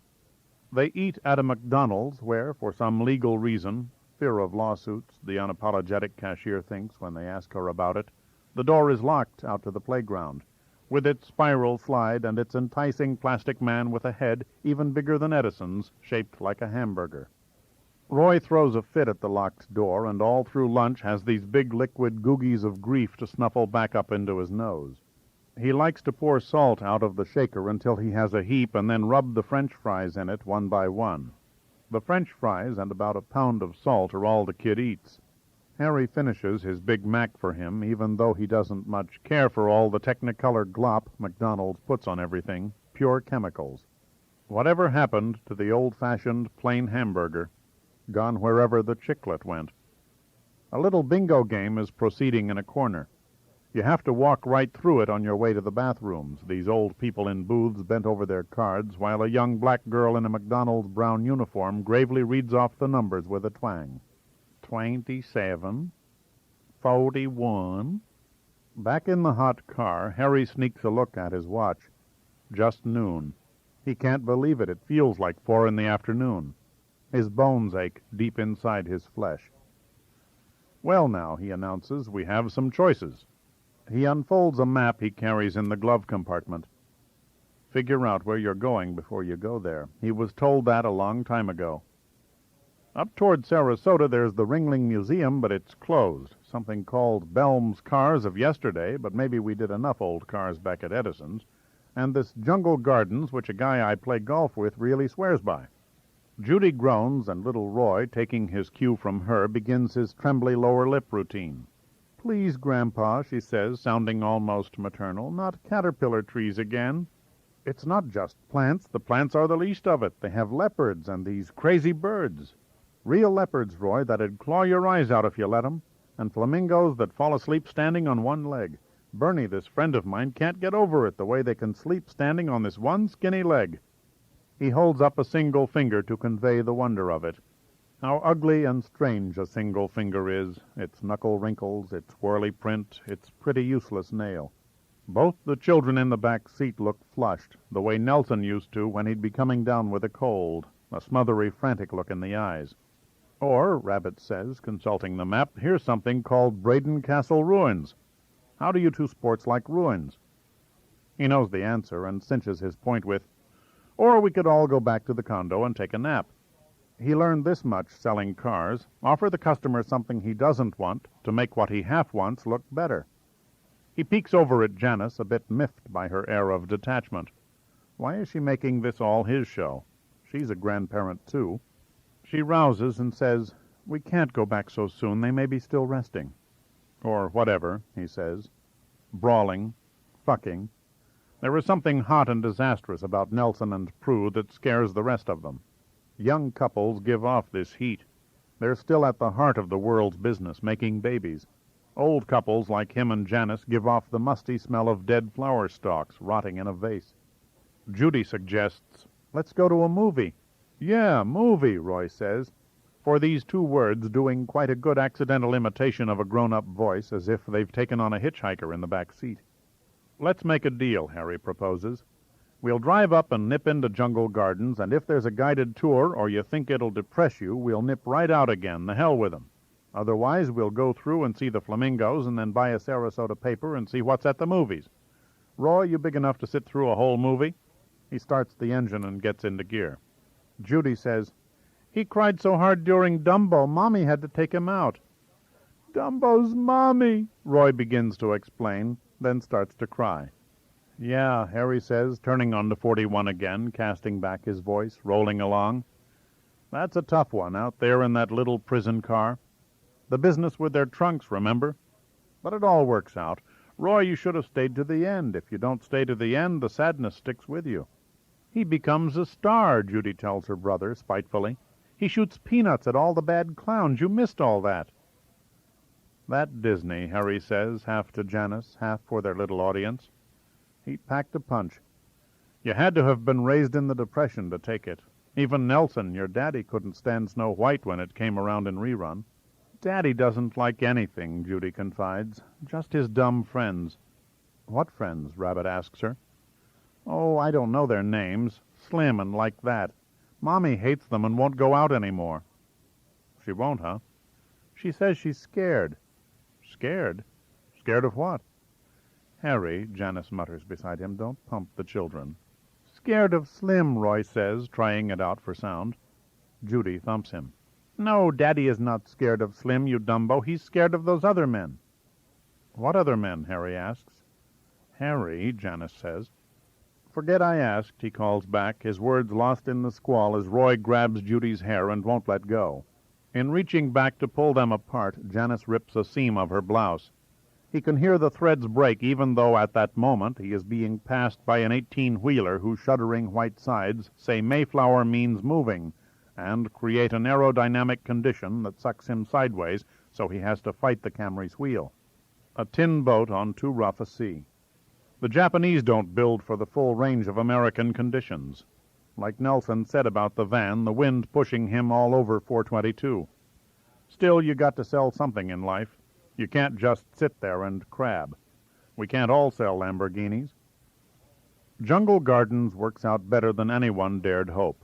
They eat at a McDonald's where, for some legal reason, fear of lawsuits, the unapologetic cashier thinks when they ask her about it, the door is locked out to the playground, with its spiral slide and its enticing plastic man with a head even bigger than Edison's, shaped like a hamburger. Roy throws a fit at the locked door, and all through lunch has these big liquid googies of grief to snuffle back up into his nose. He likes to pour salt out of the shaker until he has a heap and then rub the French fries in it one by one. The French fries and about a pound of salt are all the kid eats. Harry finishes his Big Mac for him, even though he doesn't much care for all the Technicolor glop McDonald's puts on everything, pure chemicals. Whatever happened to the old-fashioned plain hamburger? Gone wherever the chiclet went. A little bingo game is proceeding in a corner. You have to walk right through it on your way to the bathrooms, these old people in booths bent over their cards, while a young black girl in a McDonald's brown uniform gravely reads off the numbers with a twang. 27, 41. Back in the hot car, Harry sneaks a look at his watch. Just noon. He can't believe it. It feels like 4 in the afternoon. His bones ache deep inside his flesh. "Well, now," he announces, "we have some choices." He unfolds a map he carries in the glove compartment. "Figure out where you're going before you go there." He was told that a long time ago. Up toward Sarasota, there's the Ringling Museum, but it's closed. Something called Belm's Cars of Yesterday, but maybe we did enough old cars back at Edison's. And this Jungle Gardens, which a guy I play golf with really swears by. Judy groans, and little Roy, taking his cue from her, begins his trembly lower lip routine. "Please, Grandpa," she says, sounding almost maternal, "not caterpillar trees again." "It's not just plants. The plants are the least of it. They have leopards and these crazy birds. Real leopards, Roy, that'd claw your eyes out if you let 'em, and flamingos that fall asleep standing on one leg. Bernie, this friend of mine, can't get over it, the way they can sleep standing on this one skinny leg." He holds up a single finger to convey the wonder of it. How ugly and strange a single finger is, its knuckle wrinkles, its whirly print, its pretty useless nail. Both the children in the back seat look flushed, the way Nelson used to when he'd be coming down with a cold, a smothery, frantic look in the eyes. "Or," Rabbit says, consulting the map, "here's something called Braden Castle Ruins. How do you two sports like ruins?" He knows the answer and cinches his point with, "Or we could all go back to the condo and take a nap." He learned this much selling cars: offer the customer something he doesn't want to make what he half wants look better. He peeks over at Janice, a bit miffed by her air of detachment. Why is she making this all his show? She's a grandparent, too. She rouses and says, "We can't go back so soon. They may be still resting." "Or whatever," he says. Brawling, fucking. There is something hot and disastrous about Nelson and Prue that scares the rest of them. Young couples give off this heat. They're still at the heart of the world's business, making babies. Old couples like him and Janice give off the musty smell of dead flower stalks rotting in a vase. Judy suggests, "Let's go to a movie." "Yeah, movie," Roy says, for these two words doing quite a good accidental imitation of a grown-up voice, as if they've taken on a hitchhiker in the back seat. "Let's make a deal," Harry proposes. "We'll drive up and nip into Jungle Gardens, and if there's a guided tour or you think it'll depress you, we'll nip right out again, the hell with 'em. Otherwise, we'll go through and see the flamingos and then buy a Sarasota paper and see what's at the movies. Roy, you big enough to sit through a whole movie?" He starts the engine and gets into gear. Judy says, "He cried so hard during Dumbo, Mommy had to take him out." "Dumbo's Mommy," Roy begins to explain, then starts to cry. "Yeah," Harry says, turning on to 41 again, casting back his voice, rolling along. "That's a tough one, out there in that little prison car. The business with their trunks, remember? But it all works out. Roy, you should have stayed to the end. If you don't stay to the end, the sadness sticks with you." "He becomes a star," Judy tells her brother, spitefully. "He shoots peanuts at all the bad clowns. You missed all that." "That Disney," Harry says, half to Janice, half for their little audience. He packed a punch. "You had to have been raised in the Depression to take it. Even Nelson, your daddy, couldn't stand Snow White when it came around in rerun." "Daddy doesn't like anything," Judy confides. "Just his dumb friends." "What friends?" Rabbit asks her. "Oh, I don't know their names. Slim and like that. Mommy hates them and won't go out any more." "She won't, huh?" "She says she's scared." "Scared? Scared of what?" "Harry," Janice mutters beside him, "don't pump the children." "Scared of Slim," Roy says, trying it out for sound. Judy thumps him. "No, Daddy is not scared of Slim, you dumbo. He's scared of those other men." "What other men?" Harry asks. "Harry," Janice says. "Forget I asked," he calls back, his words lost in the squall as Roy grabs Judy's hair and won't let go. In reaching back to pull them apart, Janice rips a seam of her blouse. He can hear the threads break, even though at that moment he is being passed by an 18-wheeler whose shuddering white sides say Mayflower means moving, and create an aerodynamic condition that sucks him sideways, so he has to fight the Camry's wheel. A tin boat on too rough a sea. The Japanese don't build for the full range of American conditions. Like Nelson said about the van, the wind pushing him all over 422. Still, you got to sell something in life. You can't just sit there and crab. We can't all sell Lamborghinis. Jungle Gardens works out better than anyone dared hope.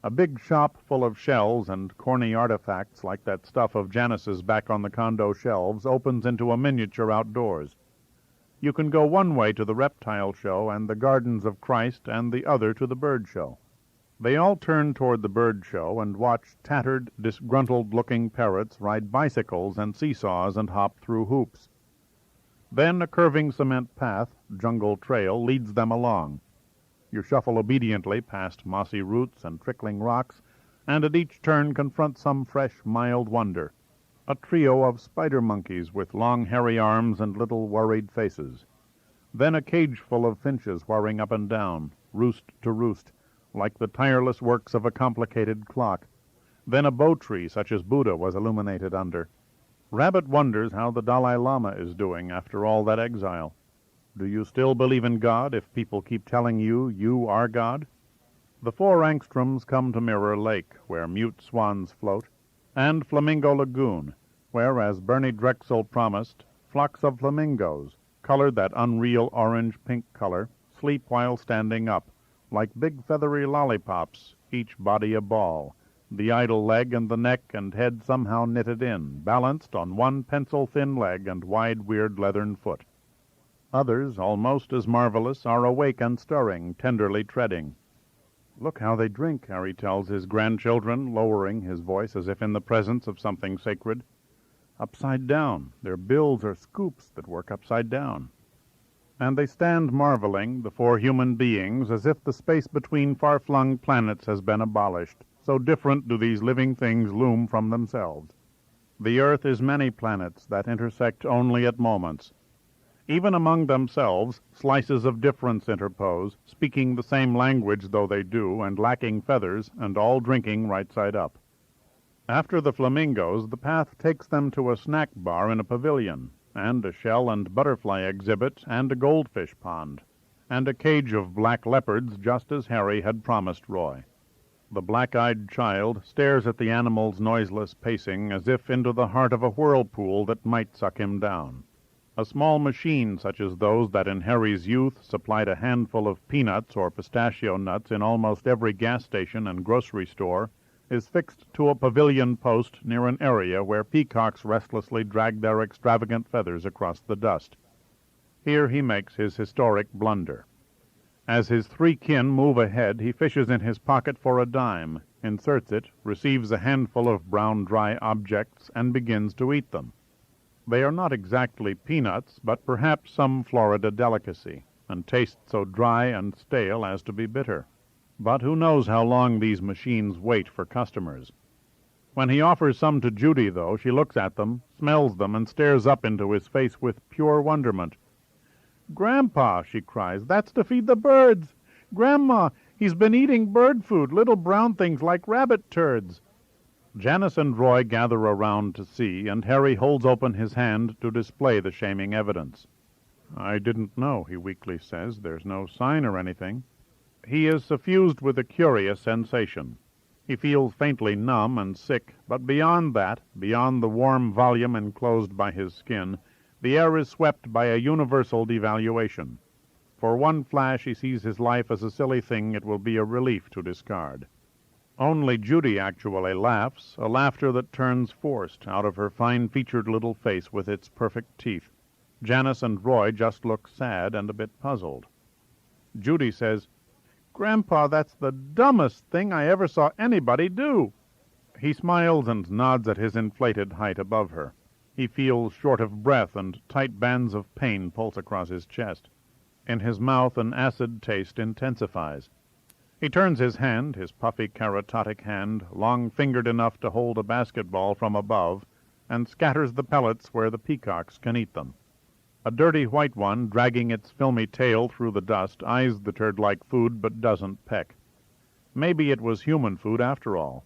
A big shop full of shells and corny artifacts like that stuff of Janice's back on the condo shelves opens into a miniature outdoors. You can go one way to the reptile show and the Gardens of Christ and the other to the bird show. They all turn toward the bird show and watch tattered, disgruntled-looking parrots ride bicycles and seesaws and hop through hoops. Then a curving cement path, Jungle Trail, leads them along. You shuffle obediently past mossy roots and trickling rocks, and at each turn confront some fresh, mild wonder. a trio of spider monkeys with long hairy arms and little worried faces. Then a cage full of finches whirring up and down, roost to roost, like the tireless works of a complicated clock. Then a bow tree such as Buddha was illuminated under. Rabbit wonders how the Dalai Lama is doing after all that exile. Do you still believe in God if people keep telling you you are God? The 4 angstroms come to Mirror Lake, where mute swans float, and Flamingo Lagoon, where, as Bernie Drexel promised, flocks of flamingos, colored that unreal orange-pink color, sleep while standing up, like big feathery lollipops, each body a ball, the idle leg and the neck and head somehow knitted in, balanced on one pencil-thin leg and wide, weird leathern foot. Others, almost as marvelous, are awake and stirring, tenderly treading. "Look how they drink," Harry tells his grandchildren, lowering his voice as if in the presence of something sacred. "Upside down. Their bills are scoops that work upside down." And they stand marveling, the 4 human beings, as if the space between far-flung planets has been abolished. So different do these living things loom from themselves. The earth is many planets that intersect only at moments. Even among themselves, slices of difference interpose, speaking the same language though they do, and lacking feathers, and all drinking right side up. After the flamingos, the path takes them to a snack bar in a pavilion, and a shell and butterfly exhibit, and a goldfish pond, and a cage of black leopards, just as Harry had promised Roy. The black-eyed child stares at the animal's noiseless pacing as if into the heart of a whirlpool that might suck him down. A small machine such as those that in Harry's youth supplied a handful of peanuts or pistachio nuts in almost every gas station and grocery store is fixed to a pavilion post near an area where peacocks restlessly drag their extravagant feathers across the dust. Here he makes his historic blunder. As his 3 kin move ahead, he fishes in his pocket for a dime, inserts it, receives a handful of brown dry objects, and begins to eat them. They are not exactly peanuts, but perhaps some Florida delicacy, and taste so dry and stale as to be bitter. But who knows how long these machines wait for customers? When he offers some to Judy, though, she looks at them, smells them, and stares up into his face with pure wonderment. "Grandpa," she cries, "that's to feed the birds. Grandma, he's been eating bird food, little brown things like rabbit turds." Janice and Roy gather around to see, and Harry holds open his hand to display the shaming evidence. "I didn't know," he weakly says. "There's no sign or anything." He is suffused with a curious sensation. He feels faintly numb and sick, but beyond that, beyond the warm volume enclosed by his skin, the air is swept by a universal devaluation. For one flash he sees his life as a silly thing it will be a relief to discard. Only Judy actually laughs, a laughter that turns forced out of her fine-featured little face with its perfect teeth. Janice and Roy just look sad and a bit puzzled. Judy says, "Grandpa, that's the dumbest thing I ever saw anybody do." He smiles and nods at his inflated height above her. He feels short of breath, and tight bands of pain pulse across his chest. In his mouth an acid taste intensifies. He turns his hand, his puffy keratotic hand, long-fingered enough to hold a basketball from above, and scatters the pellets where the peacocks can eat them. A dirty white one, dragging its filmy tail through the dust, eyes the turd-like food but doesn't peck. Maybe it was human food after all.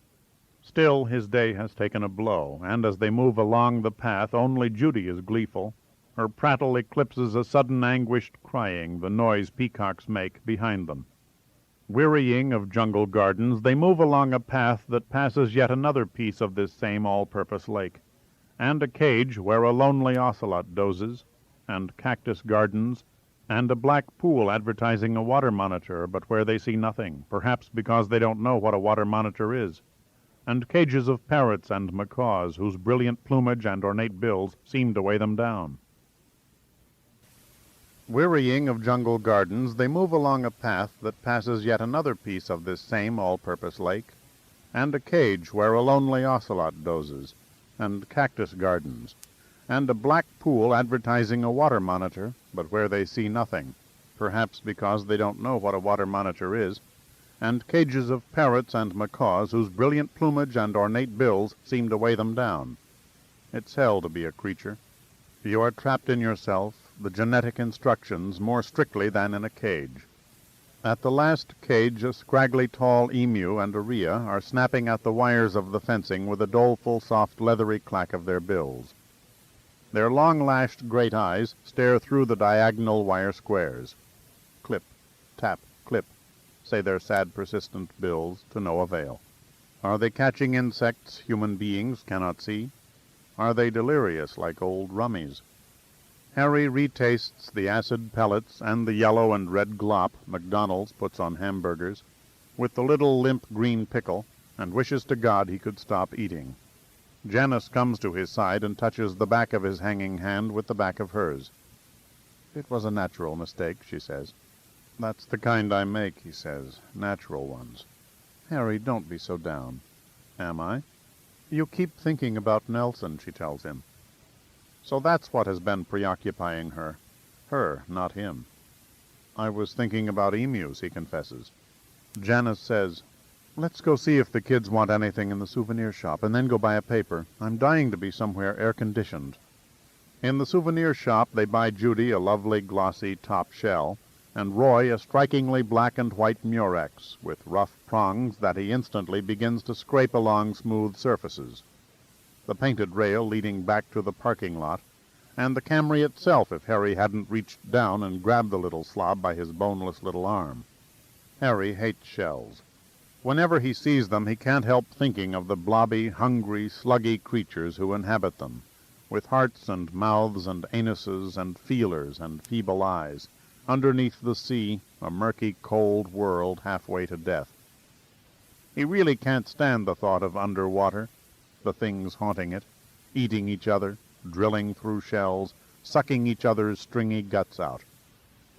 Still, his day has taken a blow, and as they move along the path, only Judy is gleeful. Her prattle eclipses a sudden anguished crying, the noise peacocks make behind them. Wearying of jungle gardens, they move along a path that passes yet another piece of this same all-purpose lake, and a cage where a lonely ocelot dozes, and cactus gardens, and a black pool advertising a water monitor, but where they see nothing, perhaps because they don't know what a water monitor is, and cages of parrots and macaws whose brilliant plumage and ornate bills seem to weigh them down. Wearying of jungle gardens, they move along a path that passes yet another piece of this same all-purpose lake, and a cage where a lonely ocelot dozes, and cactus gardens, and a black pool advertising a water monitor, but where they see nothing, perhaps because they don't know what a water monitor is, and cages of parrots and macaws whose brilliant plumage and ornate bills seem to weigh them down. It's hell to be a creature. You are trapped in yourself, the genetic instructions, more strictly than in a cage. At the last cage, a scraggly tall emu and a rhea are snapping at the wires of the fencing with a doleful, soft, leathery clack of their bills. Their long-lashed great eyes stare through the diagonal wire squares. Clip, tap, clip, say their sad, persistent bills, to no avail. Are they catching insects human beings cannot see? Are they delirious like old rummies? Harry retastes the acid pellets and the yellow and red glop McDonald's puts on hamburgers, with the little limp green pickle, and wishes to God he could stop eating. Janice comes to his side and touches the back of his hanging hand with the back of hers. "It was a natural mistake," she says. "That's the kind I make," he says, "natural ones." "Harry, don't be so down." "Am I?" "You keep thinking about Nelson," she tells him. So that's what has been preoccupying her. Her, not him. "I was thinking about emus," he confesses. Janice says, "Let's go see if the kids want anything in the souvenir shop, and then go buy a paper. I'm dying to be somewhere air-conditioned." In the souvenir shop they buy Judy a lovely, glossy top shell, and Roy a strikingly black and white murex, with rough prongs that he instantly begins to scrape along smooth surfaces. The painted rail leading back to the parking lot, and the Camry itself if Harry hadn't reached down and grabbed the little slob by his boneless little arm. Harry hates shells. Whenever he sees them, he can't help thinking of the blobby, hungry, sluggy creatures who inhabit them, with hearts and mouths and anuses and feelers and feeble eyes, underneath the sea, a murky, cold world halfway to death. He really can't stand the thought of underwater, the things haunting it, eating each other, drilling through shells, sucking each other's stringy guts out.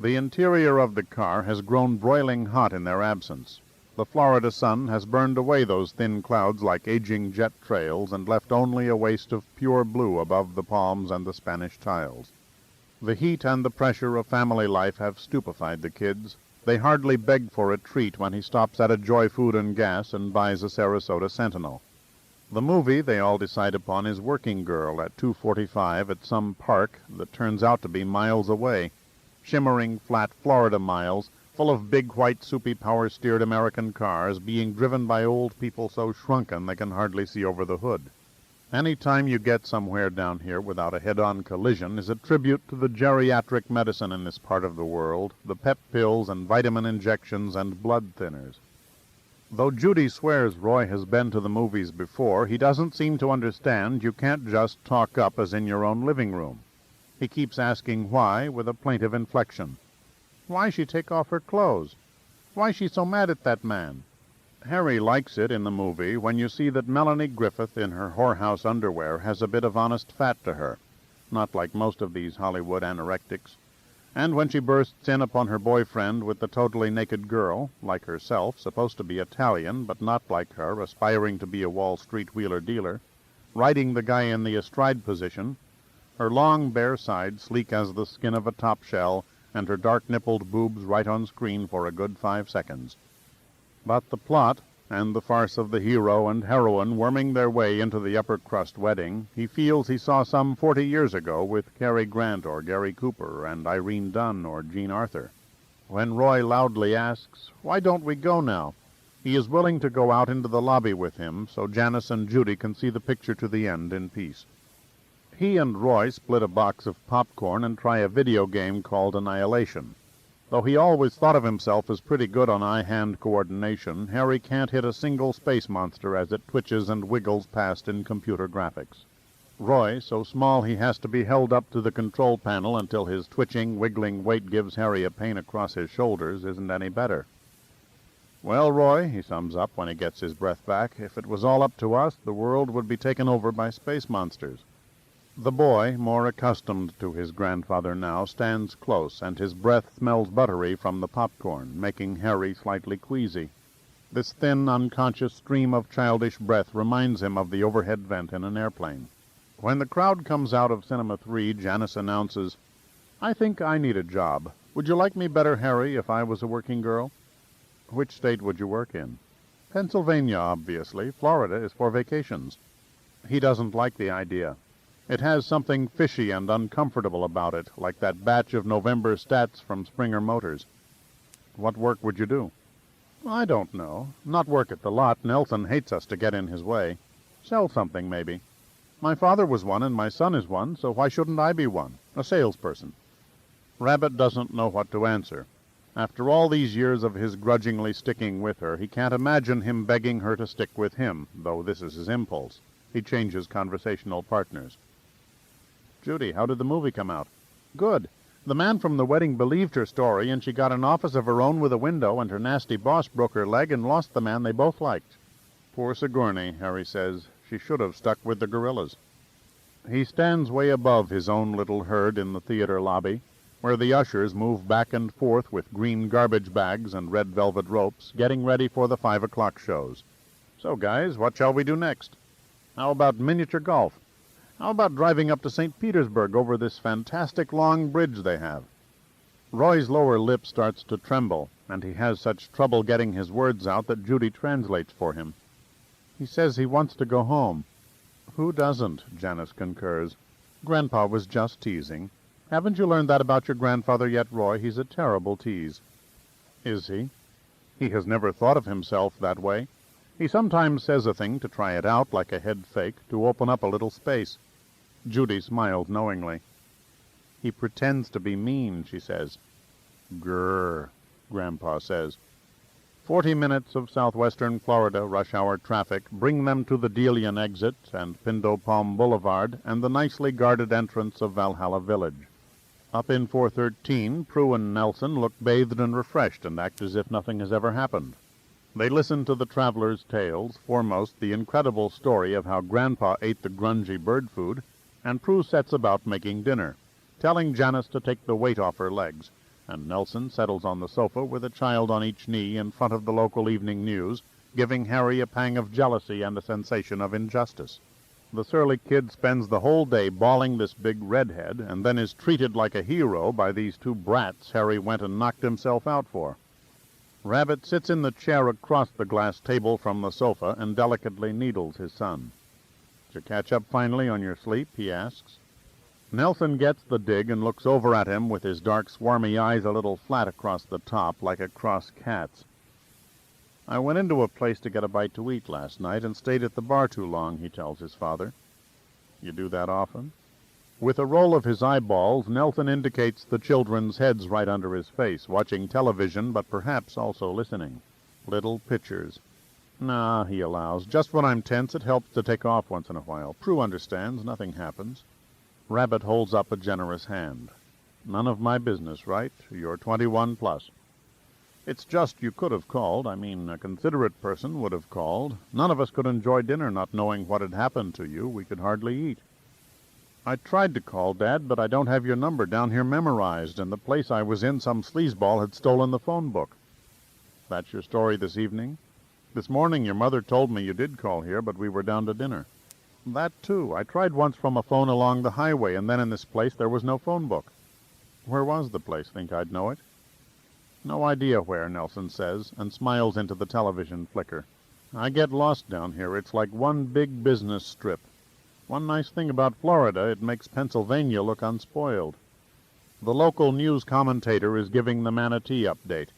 The interior of the car has grown broiling hot in their absence. The Florida sun has burned away those thin clouds like aging jet trails and left only a waste of pure blue above the palms and the Spanish tiles. The heat and the pressure of family life have stupefied the kids. They hardly beg for a treat when he stops at a Joy Food and Gas and buys a Sarasota Sentinel. The movie they all decide upon is Working Girl at 2:45 at some park that turns out to be miles away, shimmering flat Florida miles, full of big white soupy power-steered American cars being driven by old people so shrunken they can hardly see over the hood. Any time you get somewhere down here without a head-on collision is a tribute to the geriatric medicine in this part of the world, the pep pills and vitamin injections and blood thinners. Though Judy swears Roy has been to the movies before, he doesn't seem to understand you can't just talk up as in your own living room. He keeps asking why with a plaintive inflection. Why she take off her clothes? Why she so mad at that man? Harry likes it in the movie when you see that Melanie Griffith in her whorehouse underwear has a bit of honest fat to her, not like most of these Hollywood anorectics, and when she bursts in upon her boyfriend with the totally naked girl, like herself, supposed to be Italian, but not like her, aspiring to be a Wall Street wheeler-dealer, riding the guy in the astride position, her long bare side sleek as the skin of a top shell, and her dark-nippled boobs right on screen for a good 5 seconds. But the plot, and the farce of the hero and heroine worming their way into the upper-crust wedding, he feels he saw some 40 years ago with Cary Grant or Gary Cooper and Irene Dunn or Jean Arthur. When Roy loudly asks, "Why don't we go now?" he is willing to go out into the lobby with him so Janice and Judy can see the picture to the end in peace. He and Roy split a box of popcorn and try a video game called Annihilation. Though he always thought of himself as pretty good on eye-hand coordination, Harry can't hit a single space monster as it twitches and wiggles past in computer graphics. Roy, so small he has to be held up to the control panel until his twitching, wiggling weight gives Harry a pain across his shoulders, isn't any better. "Well, Roy," he sums up when he gets his breath back, "if it was all up to us, the world would be taken over by space monsters." The boy, more accustomed to his grandfather now, stands close, and his breath smells buttery from the popcorn, making Harry slightly queasy. This thin, unconscious stream of childish breath reminds him of the overhead vent in an airplane. When the crowd comes out of Cinema 3, Janice announces, "I think I need a job. Would you like me better, Harry, if I was a working girl?" "Which state would you work in?" "Pennsylvania, obviously. Florida is for vacations." He doesn't like the idea. It has something fishy and uncomfortable about it, like that batch of November stats from Springer Motors. What work would you do? I don't know. Not work at the lot. Nelson hates us to get in his way. Sell something, maybe. My father was one, and my son is one, so why shouldn't I be one? A salesperson. Rabbit doesn't know what to answer. After all these years of his grudgingly sticking with her, he can't imagine him begging her to stick with him, though this is his impulse. He changes conversational partners. Judy, how did the movie come out? Good. The man from the wedding believed her story, and she got an office of her own with a window, and her nasty boss broke her leg and lost the man they both liked. Poor Sigourney, Harry says. She should have stuck with the gorillas. He stands way above his own little herd in the theater lobby, where the ushers move back and forth with green garbage bags and red velvet ropes, getting ready for the 5 o'clock shows. So, guys, what shall we do next? How about miniature golf? How about driving up to St. Petersburg over this fantastic long bridge they have? Roy's lower lip starts to tremble, and he has such trouble getting his words out that Judy translates for him. He says he wants to go home. Who doesn't? Janice concurs. Grandpa was just teasing. Haven't you learned that about your grandfather yet, Roy? He's a terrible tease. Is he? He has never thought of himself that way. He sometimes says a thing to try it out, like a head fake, to open up a little space. Judy smiled knowingly. He pretends to be mean, she says. Grrr, Grandpa says. 40 minutes of southwestern Florida rush-hour traffic bring them to the Delian exit and Pindo Palm Boulevard and the nicely guarded entrance of Valhalla Village. Up in 413, Prue and Nelson look bathed and refreshed and act as if nothing has ever happened. They listen to the travelers' tales, foremost the incredible story of how Grandpa ate the grungy bird food, and Prue sets about making dinner, telling Janice to take the weight off her legs, and Nelson settles on the sofa with a child on each knee in front of the local evening news, giving Harry a pang of jealousy and a sensation of injustice. The surly kid spends the whole day bawling this big redhead, and then is treated like a hero by these two brats Harry went and knocked himself out for. Rabbit sits in the chair across the glass table from the sofa and delicately needles his son. "Did you catch up finally on your sleep?" he asks. Nelson gets the dig and looks over at him with his dark, swarmy eyes a little flat across the top, like a cross cat's. "I went into a place to get a bite to eat last night and stayed at the bar too long," he tells his father. "You do that often?" With a roll of his eyeballs, Nelson indicates the children's heads right under his face, watching television, but perhaps also listening. Little pictures. "Nah," he allows. "Just when I'm tense, it helps to take off once in a while. Prue understands. Nothing happens." Rabbit holds up a generous hand. "None of my business, right? You're 21 plus. It's just you could have called. I mean, a considerate person would have called. None of us could enjoy dinner not knowing what had happened to you. We could hardly eat." "I tried to call, Dad, but I don't have your number down here memorized, and the place I was in some sleazeball had stolen the phone book." "That's your story this evening?" "This morning your mother told me you did call here, but we were down to dinner." "That, too. I tried once from a phone along the highway, and then in this place there was no phone book." "Where was the place? Think I'd know it?" "No idea where," Nelson says, and smiles into the television flicker. "I get lost down here. It's like one big business strip. One nice thing about Florida, it makes Pennsylvania look unspoiled." The local news commentator is giving the manatee update.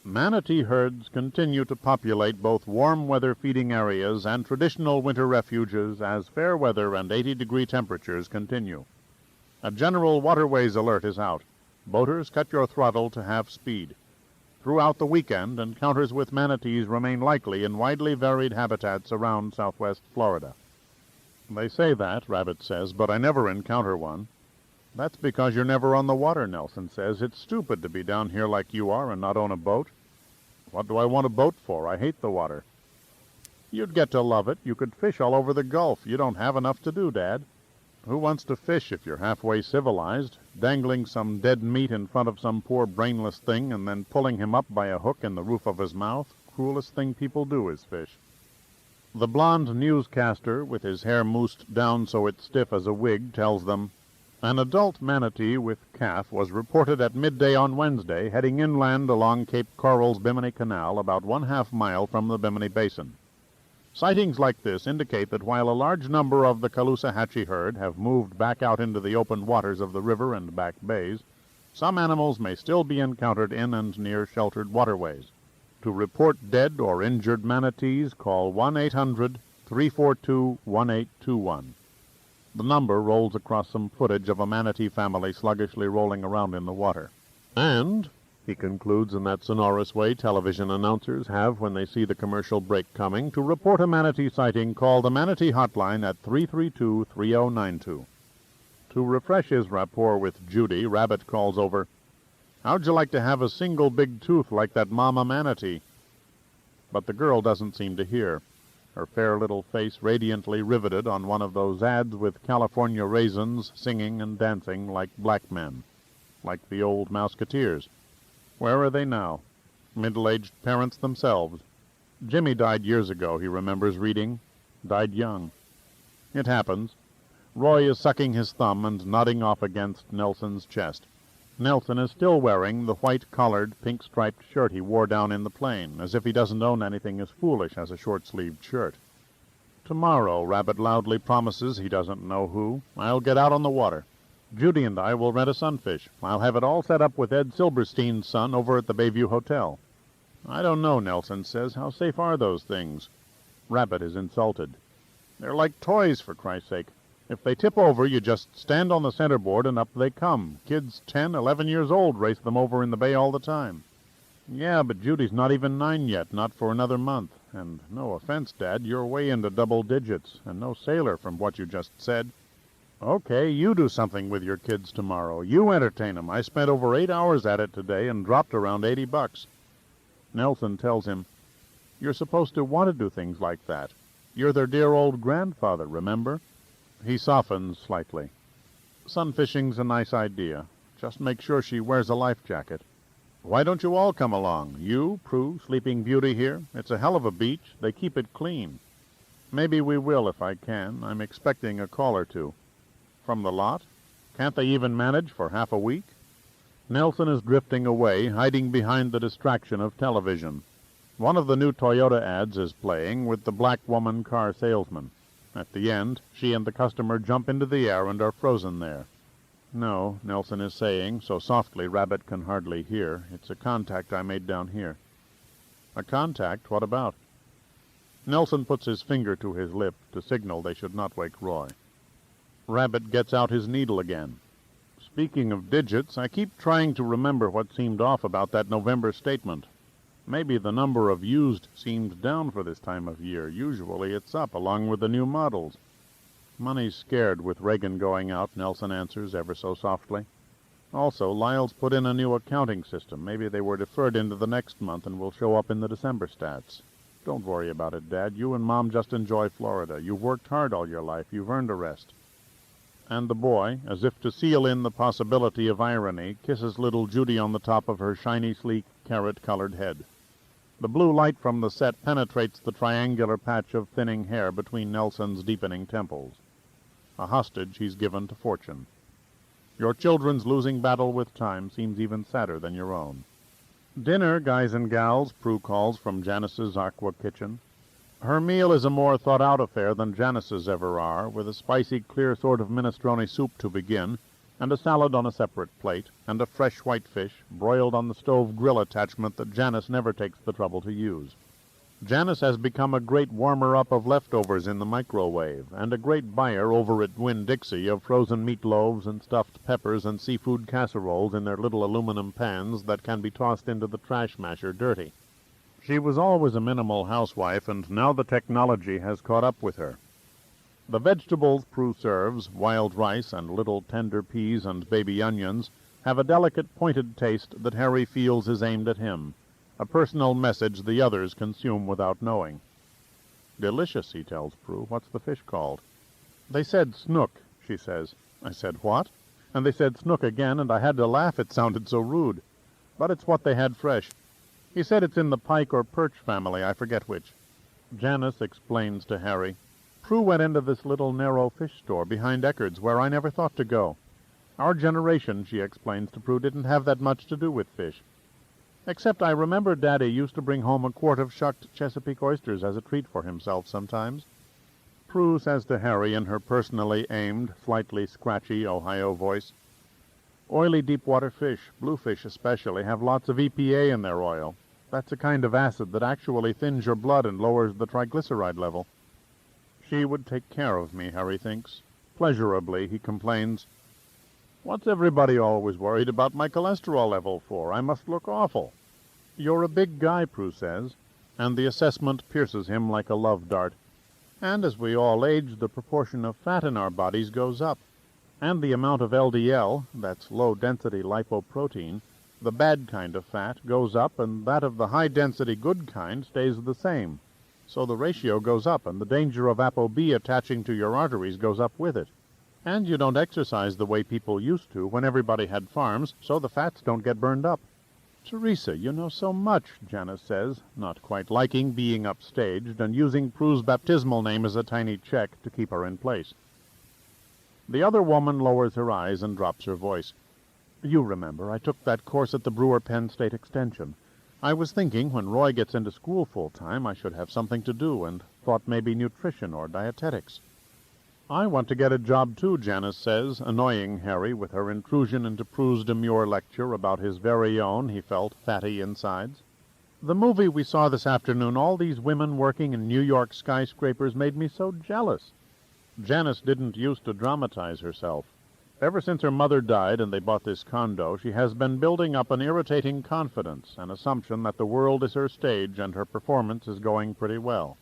Manatee herds continue to populate both warm weather feeding areas and traditional winter refuges as fair weather and 80-degree temperatures continue. A general waterways alert is out. Boaters, cut your throttle to half speed. Throughout the weekend, encounters with manatees remain likely in widely varied habitats around southwest Florida. "They say that," Rabbit says, "but I never encounter one." "That's because you're never on the water," Nelson says. "It's stupid to be down here like you are and not own a boat." "What do I want a boat for? I hate the water." "You'd get to love it. You could fish all over the Gulf. You don't have enough to do, Dad." "Who wants to fish if you're halfway civilized? Dangling some dead meat in front of some poor brainless thing and then pulling him up by a hook in the roof of his mouth? Cruelest thing people do is fish." The blond newscaster, with his hair moosed down so it's stiff as a wig, tells them, "An adult manatee with calf was reported at midday on Wednesday, heading inland along Cape Coral's Bimini Canal, about 1/2 mile from the Bimini Basin. Sightings like this indicate that while a large number of the Caloosahatchee herd have moved back out into the open waters of the river and back bays, some animals may still be encountered in and near sheltered waterways. To report dead or injured manatees, call 1-800-342-1821. The number rolls across some footage of a manatee family sluggishly rolling around in the water. And, he concludes in that sonorous way television announcers have when they see the commercial break coming, to report a manatee sighting, call the Manatee Hotline at 332-3092. To refresh his rapport with Judy, Rabbit calls over, "How'd you like to have a single big tooth like that mama manatee?" But the girl doesn't seem to hear, her fair little face radiantly riveted on one of those ads with California raisins singing and dancing like black men, like the old Mouseketeers. Where are they now? Middle-aged parents themselves. Jimmy died years ago, he remembers reading. Died young. It happens. Roy is sucking his thumb and nodding off against Nelson's chest. Nelson is still wearing the white-collared, pink-striped shirt he wore down in the plane, as if he doesn't own anything as foolish as a short-sleeved shirt. Tomorrow, Rabbit loudly promises he doesn't know who, I'll get out on the water. Judy and I will rent a sunfish. I'll have it all set up with Ed Silberstein's son over at the Bayview Hotel. I don't know, Nelson says. How safe are those things? Rabbit is insulted. They're like toys, for Christ's sake. If they tip over, you just stand on the centerboard and up they come. Kids 10, 11 years old race them over in the bay all the time. Yeah, but Judy's not even 9 yet, not for another month. And no offense, Dad, you're way into double digits, and no sailor from what you just said. Okay, you do something with your kids tomorrow. You entertain 'em. I spent over 8 hours at it today and dropped around $80. Nelson tells him, "You're supposed to want to do things like that. You're their dear old grandfather, remember?" He softens slightly. "Sunfishing's a nice idea. Just make sure she wears a life jacket. Why don't you all come along? You, Prue, Sleeping Beauty here. It's a hell of a beach. They keep it clean. Maybe we will if I can. I'm expecting a call or two. From the lot? Can't they even manage for half a week?" Nelson is drifting away, hiding behind the distraction of television. One of the new Toyota ads is playing with the black woman car salesman. At the end, she and the customer jump into the air and are frozen there. "No," Nelson is saying, so softly Rabbit can hardly hear. "It's a contact I made down here." "A contact? What about?" Nelson puts his finger to his lip to signal they should not wake Roy. Rabbit gets out his needle again. "Speaking of digits, I keep trying to remember what seemed off about that November statement. Maybe the number of used seemed down for this time of year. Usually it's up, along with the new models." "Money's scared with Reagan going out," Nelson answers ever so softly. "Also, Lyle's put in a new accounting system. Maybe they were deferred into the next month and will show up in the December stats. Don't worry about it, Dad. You and Mom just enjoy Florida. You've worked hard all your life. You've earned a rest." And the boy, as if to seal in the possibility of irony, kisses little Judy on the top of her shiny, sleek, carrot-colored head. The blue light from the set penetrates the triangular patch of thinning hair between Nelson's deepening temples. A hostage he's given to fortune. Your children's losing battle with time seems even sadder than your own. "Dinner, guys and gals," Prue calls from Janice's aqua kitchen. Her meal is a more thought-out affair than Janice's ever are, with a spicy, clear sort of minestrone soup to begin, and a salad on a separate plate, and a fresh whitefish, broiled on the stove grill attachment that Janice never takes the trouble to use. Janice has become a great warmer-up of leftovers in the microwave, and a great buyer over at Winn-Dixie of frozen meatloaves and stuffed peppers and seafood casseroles in their little aluminum pans that can be tossed into the trash masher dirty. She was always a minimal housewife, and now the technology has caught up with her. The vegetables Prue serves, wild rice and little tender peas and baby onions, have a delicate, pointed taste that Harry feels is aimed at him, a personal message the others consume without knowing. "Delicious," he tells Prue. "What's the fish called?" "They said snook," she says. I said, "What?" And they said snook again, and I had to laugh, it sounded so rude. But it's what they had fresh. He said it's in the pike or perch family, I forget which. Janice explains to Harry, "Prue went into this little narrow fish store behind Eckerd's where I never thought to go. Our generation," she explains to Prue, "didn't have that much to do with fish." Except I remember Daddy used to bring home a quart of shucked Chesapeake oysters as a treat for himself sometimes. Prue says to Harry in her personally aimed, slightly scratchy Ohio voice, "Oily deep-water fish, bluefish especially, have lots of EPA in their oil. That's a kind of acid that actually thins your blood and lowers the triglyceride level." She would take care of me, Harry thinks. Pleasurably, he complains, "What's everybody always worried about my cholesterol level for? I must look awful." "You're a big guy," Prue says, and the assessment pierces him like a love dart. And as we all age, the proportion of fat in our bodies goes up, and the amount of LDL, that's low-density lipoprotein, the bad kind of fat, goes up, and that of the high-density good kind stays the same. So the ratio goes up, and the danger of ApoB attaching to your arteries goes up with it. And you don't exercise the way people used to when everybody had farms, so the fats don't get burned up." "Teresa, you know so much," Janice says, not quite liking being upstaged and using Prue's baptismal name as a tiny check to keep her in place. The other woman lowers her eyes and drops her voice. "You remember, I took that course at the Brewer Penn State Extension. I was thinking when Roy gets into school full-time I should have something to do, and thought maybe nutrition or dietetics." "I want to get a job too," Janice says, annoying Harry with her intrusion into Prue's demure lecture about his very own, he felt, fatty insides. "The movie we saw this afternoon, all these women working in New York skyscrapers, made me so jealous." Janice didn't used to dramatize herself. Ever since her mother died and they bought this condo, she has been building up an irritating confidence, an assumption that the world is her stage and her performance is going pretty well.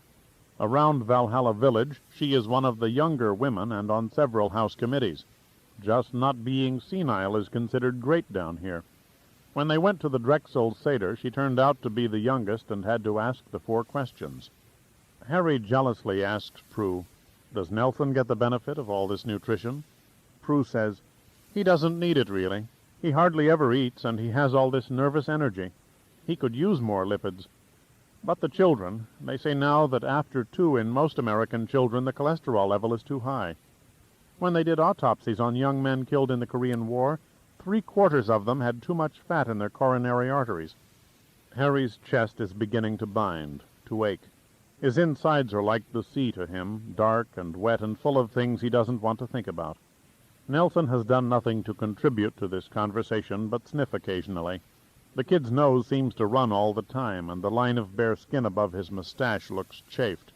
Around Valhalla Village, she is one of the younger women and on several house committees. Just not being senile is considered great down here. When they went to the Drexel Seder, she turned out to be the youngest and had to ask the 4 questions. Harry jealously asks Prue, "Does Nelson get the benefit of all this nutrition?" Prue says, "He doesn't need it, really. He hardly ever eats, and he has all this nervous energy. He could use more lipids. But the children, they say now that after 2 in most American children the cholesterol level is too high. When they did autopsies on young men killed in the Korean War, 3/4 of them had too much fat in their coronary arteries." Harry's chest is beginning to bind, to ache. His insides are like the sea to him, dark and wet and full of things he doesn't want to think about. Nelson has done nothing to contribute to this conversation but sniff occasionally. The kid's nose seems to run all the time, and the line of bare skin above his mustache looks chafed.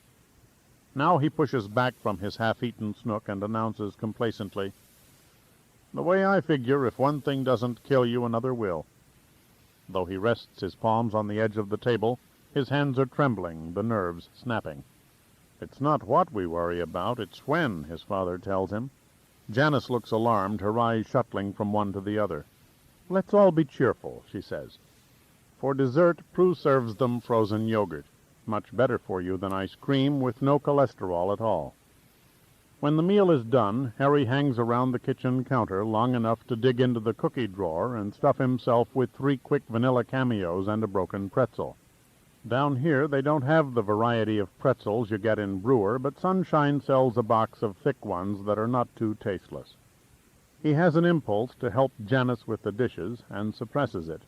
Now he pushes back from his half-eaten snook and announces complacently, "The way I figure, if one thing doesn't kill you, another will." Though he rests his palms on the edge of the table, his hands are trembling, the nerves snapping. "It's not what we worry about, it's when," his father tells him. Janice looks alarmed, her eyes shuttling from one to the other. "Let's all be cheerful," she says. For dessert, Prue serves them frozen yogurt, much better for you than ice cream, with no cholesterol at all. When the meal is done, Harry hangs around the kitchen counter long enough to dig into the cookie drawer and stuff himself with 3 quick vanilla cameos and a broken pretzel. Down here they don't have the variety of pretzels you get in Brewer, but Sunshine sells a box of thick ones that are not too tasteless. He has an impulse to help Janice with the dishes and suppresses it.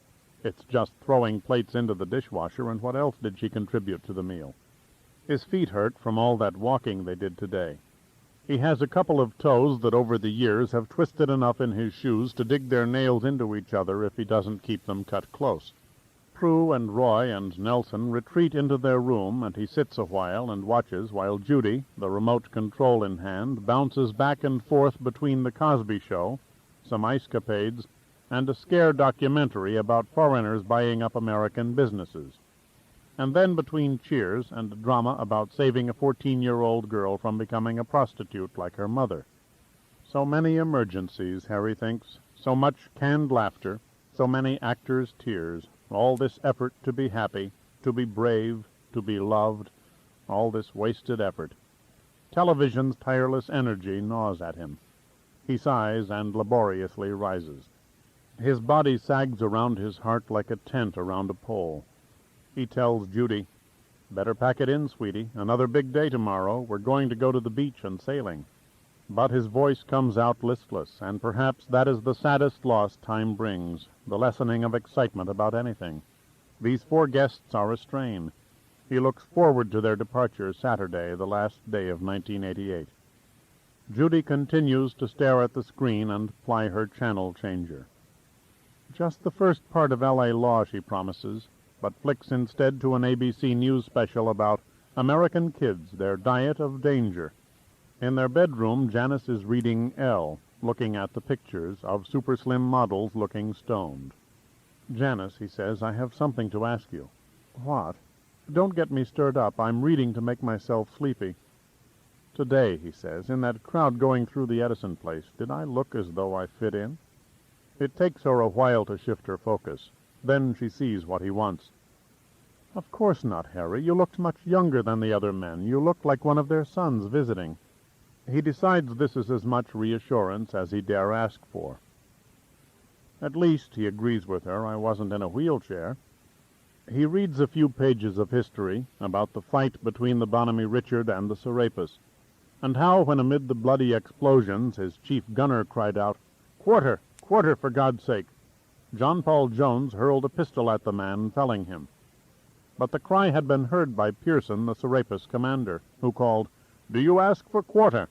It's just throwing plates into the dishwasher, and what else did she contribute to the meal? His feet hurt from all that walking they did today. He has a couple of toes that over the years have twisted enough in his shoes to dig their nails into each other if he doesn't keep them cut close. Prue and Roy and Nelson retreat into their room, and he sits a while and watches while Judy, the remote control in hand, bounces back and forth between the Cosby Show, some ice capades, and a scare documentary about foreigners buying up American businesses. And then between cheers and a drama about saving a 14-year-old girl from becoming a prostitute like her mother. So many emergencies, Harry thinks, so much canned laughter, so many actors' tears, all this effort to be happy, to be brave, to be loved, all this wasted effort. Television's tireless energy gnaws at him. He sighs and laboriously rises. His body sags around his heart like a tent around a pole. He tells Judy, "Better pack it in, sweetie. Another big day tomorrow. We're going to go to the beach and sailing." But his voice comes out listless, and perhaps that is the saddest loss time brings, the lessening of excitement about anything. These 4 guests are a strain. He looks forward to their departure Saturday, the last day of 1988. Judy continues to stare at the screen and ply her channel changer. Just the first part of L.A. Law, she promises, but flicks instead to an ABC News special about American kids, their diet of danger. In their bedroom, Janice is reading Elle, looking at the pictures of super slim models looking stoned. "Janice," he says, "I have something to ask you." "What?" "Don't get me stirred up. I'm reading to make myself sleepy." "Today," he says, "in that crowd going through the Edison place, did I look as though I fit in?" It takes her a while to shift her focus. Then she sees what he wants. "Of course not, Harry. You looked much younger than the other men. You looked like one of their sons visiting." He decides this is as much reassurance as he dare ask for. "At least," he agrees with her, "I wasn't in a wheelchair." He reads a few pages of history about the fight between the Bonamy Richard and the Serapis, and how, when amid the bloody explosions, his chief gunner cried out, "Quarter! Quarter, for God's sake!" John Paul Jones hurled a pistol at the man, felling him. But the cry had been heard by Pearson, the Serapis commander, who called, "Do you ask for quarter?"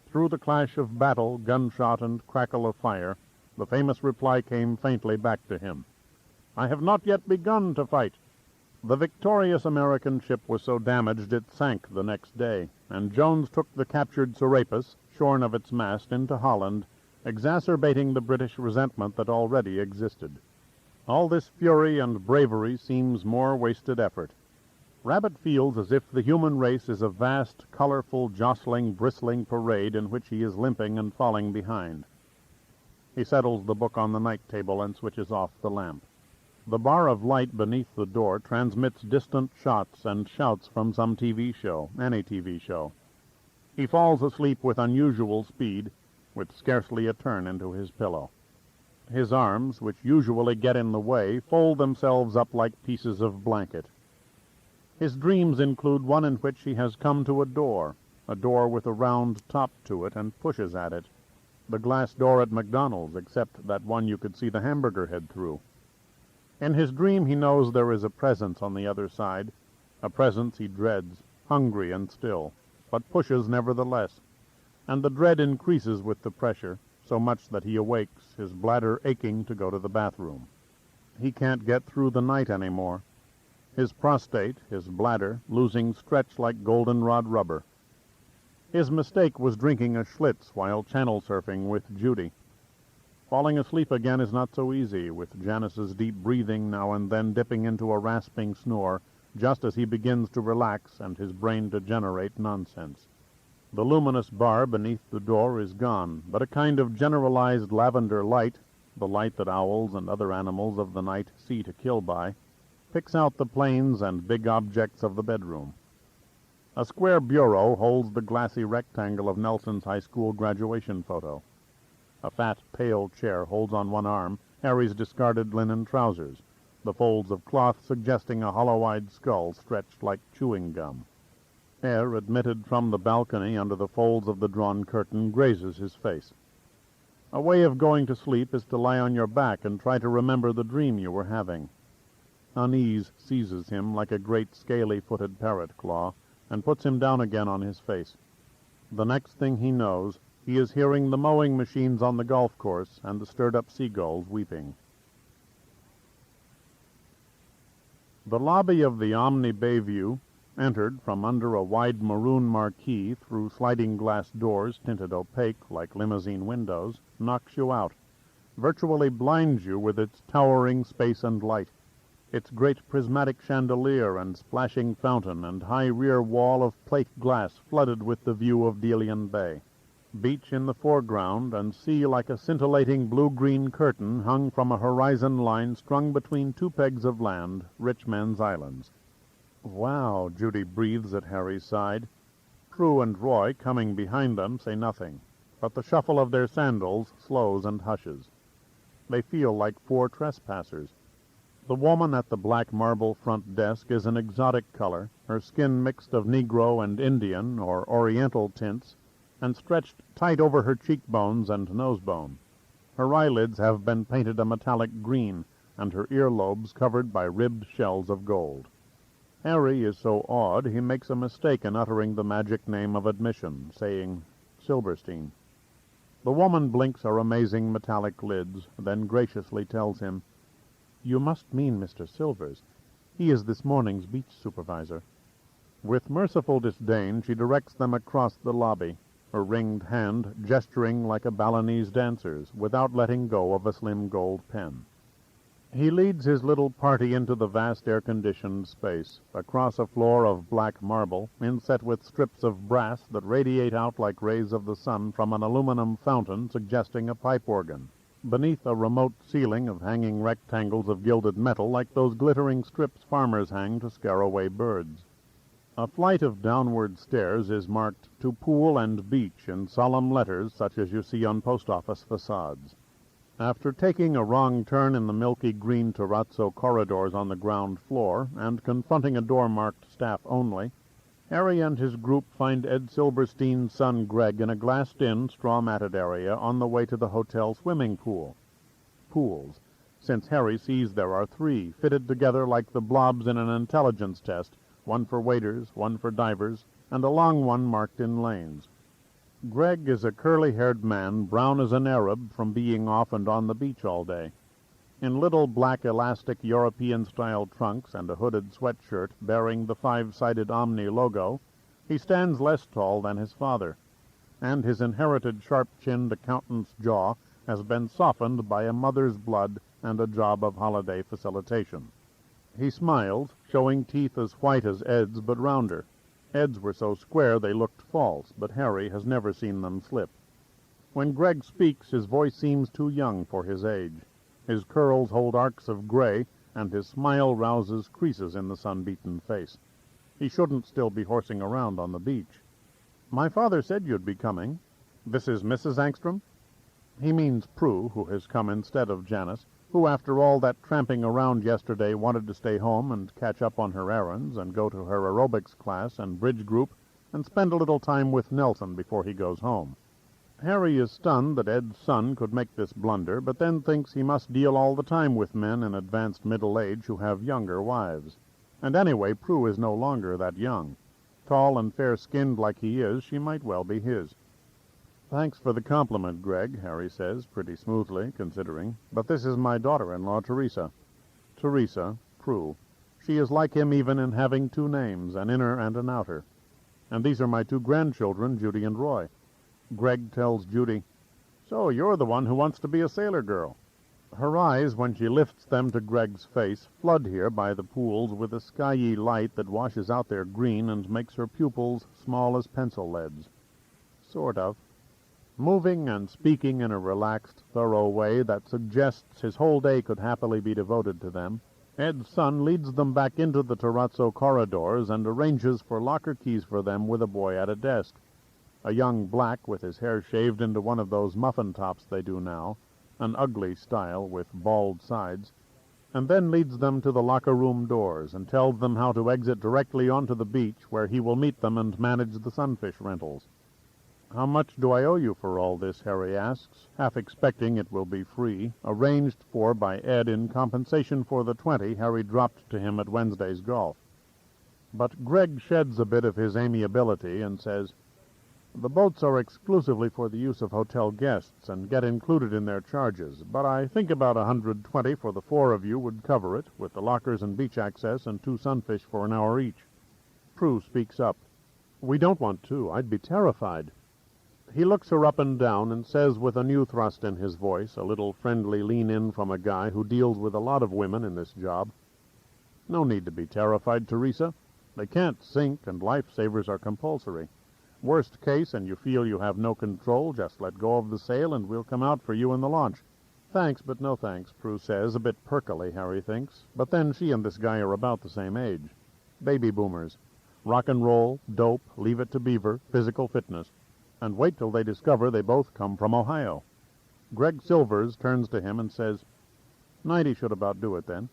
Through the clash of battle, gunshot, and crackle of fire, the famous reply came faintly back to him, "I have not yet begun to fight." The victorious American ship was so damaged it sank the next day, and Jones took the captured Serapis, shorn of its mast, into Holland, exacerbating the British resentment that already existed. All this fury and bravery seems more wasted effort. Rabbit feels as if the human race is a vast, colorful, jostling, bristling parade in which he is limping and falling behind. He settles the book on the night table and switches off the lamp. The bar of light beneath the door transmits distant shots and shouts from some TV show, any TV show. He falls asleep with unusual speed, with scarcely a turn into his pillow. His arms, which usually get in the way, fold themselves up like pieces of blanket. His dreams include one in which he has come to a door with a round top to it, and pushes at it. The glass door at McDonald's, except that one you could see the hamburger head through. In his dream he knows there is a presence on the other side, a presence he dreads, hungry and still, but pushes nevertheless. And the dread increases with the pressure, so much that he awakes, his bladder aching to go to the bathroom. He can't get through the night any more. His prostate, his bladder, losing stretch like goldenrod rubber. His mistake was drinking a Schlitz while channel surfing with Judy. Falling asleep again is not so easy, with Janice's deep breathing now and then dipping into a rasping snore, just as he begins to relax and his brain to generate nonsense. The luminous bar beneath the door is gone, but a kind of generalized lavender light, the light that owls and other animals of the night see to kill by, picks out the planes and big objects of the bedroom. A square bureau holds the glassy rectangle of Nelson's high school graduation photo. A fat, pale chair holds on one arm Harry's discarded linen trousers, the folds of cloth suggesting a hollow-eyed skull stretched like chewing gum. Air admitted from the balcony under the folds of the drawn curtain grazes his face. A way of going to sleep is to lie on your back and try to remember the dream you were having. Unease seizes him like a great scaly-footed parrot claw and puts him down again on his face. The next thing he knows, he is hearing the mowing machines on the golf course and the stirred-up seagulls weeping. The lobby of the Omni Bayview, entered from under a wide maroon marquee through sliding glass doors tinted opaque like limousine windows, knocks you out, virtually blinds you with its towering space and light, its great prismatic chandelier and splashing fountain and high rear wall of plate glass flooded with the view of Delian Bay. Beach in the foreground, and sea like a scintillating blue-green curtain hung from a horizon line strung between 2 pegs of land, rich men's islands. "Wow," Judy breathes at Harry's side. Prue and Roy, coming behind them, say nothing, but the shuffle of their sandals slows and hushes. They feel like 4 trespassers. The woman at the black marble front desk is an exotic color, her skin mixed of Negro and Indian or Oriental tints, and stretched tight over her cheekbones and nosebone. Her eyelids have been painted a metallic green, and her earlobes covered by ribbed shells of gold. Harry is so awed he makes a mistake in uttering the magic name of admission, saying, "Silverstein." The woman blinks her amazing metallic lids, then graciously tells him, "You must mean Mr. Silvers. He is this morning's beach supervisor." With merciful disdain, she directs them across the lobby, her ringed hand gesturing like a Balinese dancer's, without letting go of a slim gold pen. He leads his little party into the vast air-conditioned space, across a floor of black marble, inset with strips of brass that radiate out like rays of the sun from an aluminum fountain suggesting a pipe organ, beneath a remote ceiling of hanging rectangles of gilded metal like those glittering strips farmers hang to scare away birds. A flight of downward stairs is marked "To Pool and Beach" in solemn letters such as you see on post office facades. After taking a wrong turn in the milky green terrazzo corridors on the ground floor, and confronting a door marked "Staff Only," Harry and his group find Ed Silverstein's son Greg in a glassed-in, straw-matted area on the way to the hotel swimming pool. Pools, since Harry sees there are 3, fitted together like the blobs in an intelligence test, one for waiters, one for divers, and a long one marked in lanes. Greg is a curly-haired man, brown as an Arab from being off and on the beach all day. In little black elastic European-style trunks and a hooded sweatshirt bearing the 5-sided Omni logo, he stands less tall than his father, and his inherited sharp-chinned accountant's jaw has been softened by a mother's blood and a job of holiday facilitation. He smiles, showing teeth as white as Ed's but rounder. Ed's were so square they looked false, but Harry has never seen them slip. When Greg speaks, his voice seems too young for his age. His curls hold arcs of gray, and his smile rouses creases in the sun-beaten face. He shouldn't still be horsing around on the beach. "My father said you'd be coming. This is Mrs. Angstrom?" He means Prue, who has come instead of Janice, who, after all that tramping around yesterday, wanted to stay home and catch up on her errands and go to her aerobics class and bridge group and spend a little time with Nelson before he goes home. Harry is stunned that Ed's son could make this blunder, but then thinks he must deal all the time with men in advanced middle age who have younger wives. And anyway, Prue is no longer that young. Tall and fair-skinned like he is, she might well be his. "Thanks for the compliment, Greg," Harry says, pretty smoothly, considering. "But this is my daughter-in-law, Teresa." Teresa, Prue. She is like him even in having 2 names, an inner and an outer. "And these are my 2 grandchildren, Judy and Roy." Greg tells Judy, "So you're the one who wants to be a sailor girl." Her eyes, when she lifts them to Greg's face, flood here by the pools with a skyey light that washes out their green and makes her pupils small as pencil leads. Sort of. Moving and speaking in a relaxed, thorough way that suggests his whole day could happily be devoted to them, Ed's son leads them back into the terrazzo corridors and arranges for locker keys for them with a boy at a desk. A young black with his hair shaved into one of those muffin tops they do now, an ugly style with bald sides, and then leads them to the locker room doors and tells them how to exit directly onto the beach where he will meet them and manage the sunfish rentals. "How much do I owe you for all this?" Harry asks, half expecting it will be free, arranged for by Ed in compensation for the 20 Harry dropped to him at Wednesday's golf. But Greg sheds a bit of his amiability and says, "The boats are exclusively for the use of hotel guests and get included in their charges, but I think about 120 for the 4 of you would cover it, with the lockers and beach access and 2 sunfish for an hour each." Prue speaks up. "We don't want to. I'd be terrified." He looks her up and down and says with a new thrust in his voice, a little friendly lean-in from a guy who deals with a lot of women in this job, "No need to be terrified, Teresa. They can't sink, and lifesavers are compulsory. Worst case, and you feel you have no control, just let go of the sail and we'll come out for you in the launch." "Thanks, but no thanks," Prue says, a bit perkily, Harry thinks. But then she and this guy are about the same age. Baby boomers. Rock and roll, dope, leave it to beaver, physical fitness. And wait till they discover they both come from Ohio. Greg Silvers turns to him and says, 90 should about do it then."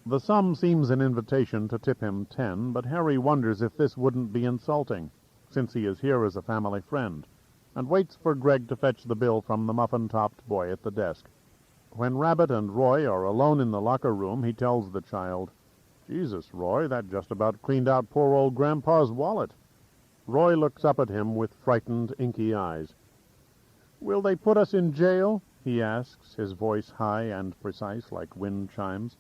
The sum seems an invitation to tip him 10, but Harry wonders if this wouldn't be insulting, since he is here as a family friend, and waits for Greg to fetch the bill from the muffin-topped boy at the desk. When Rabbit and Roy are alone in the locker room, he tells the child, "Jesus, Roy, that just about cleaned out poor old Grandpa's wallet." Roy looks up at him with frightened, inky eyes. "Will they put us in jail?" he asks, his voice high and precise like wind chimes.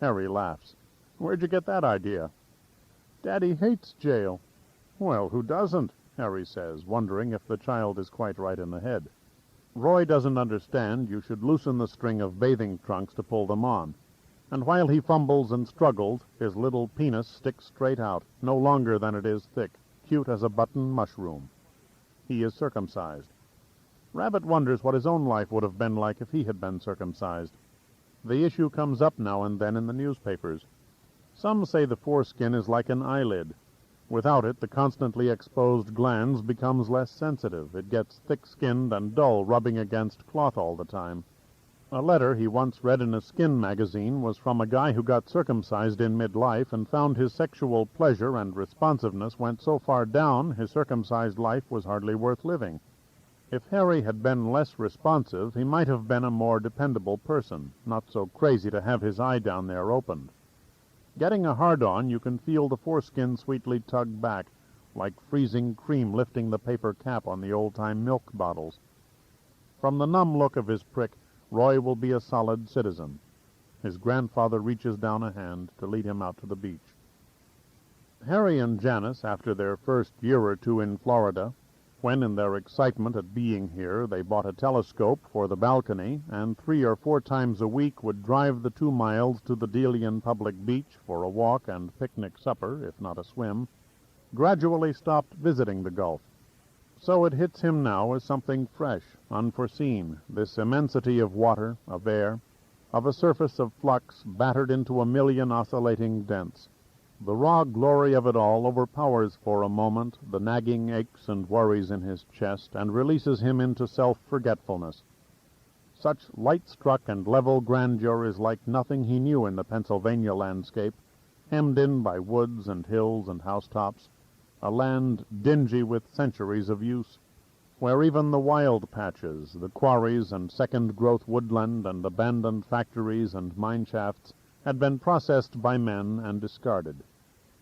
Harry laughs. "Where'd you get that idea?" "Daddy hates jail." "Well, who doesn't?" Harry says, wondering if the child is quite right in the head. Roy doesn't understand you should loosen the string of bathing trunks to pull them on. And while he fumbles and struggles, his little penis sticks straight out, no longer than it is thick, cute as a button mushroom. He is circumcised. Rabbit wonders what his own life would have been like if he had been circumcised. The issue comes up now and then in the newspapers. Some say the foreskin is like an eyelid. Without it, the constantly exposed glands becomes less sensitive. It gets thick-skinned and dull, rubbing against cloth all the time. A letter he once read in a skin magazine was from a guy who got circumcised in midlife and found his sexual pleasure and responsiveness went so far down his circumcised life was hardly worth living. If Harry had been less responsive, he might have been a more dependable person, not so crazy to have his eye down there opened. Getting a hard-on, you can feel the foreskin sweetly tug back, like freezing cream lifting the paper cap on the old-time milk bottles. From the numb look of his prick, Roy will be a solid citizen. His grandfather reaches down a hand to lead him out to the beach. Harry and Janice, after their first year or two in Florida, when in their excitement at being here they bought a telescope for the balcony and 3 or 4 times a week would drive the 2 miles to the Delian public beach for a walk and picnic supper, if not a swim, gradually stopped visiting the Gulf. So it hits him now as something fresh, unforeseen, this immensity of water, of air, of a surface of flux battered into a million oscillating dents. The raw glory of it all overpowers for a moment the nagging aches and worries in his chest and releases him into self-forgetfulness. Such light-struck and level grandeur is like nothing he knew in the Pennsylvania landscape, hemmed in by woods and hills and housetops, a land dingy with centuries of use, where even the wild patches, the quarries and second-growth woodland and abandoned factories and mine shafts had been processed by men and discarded.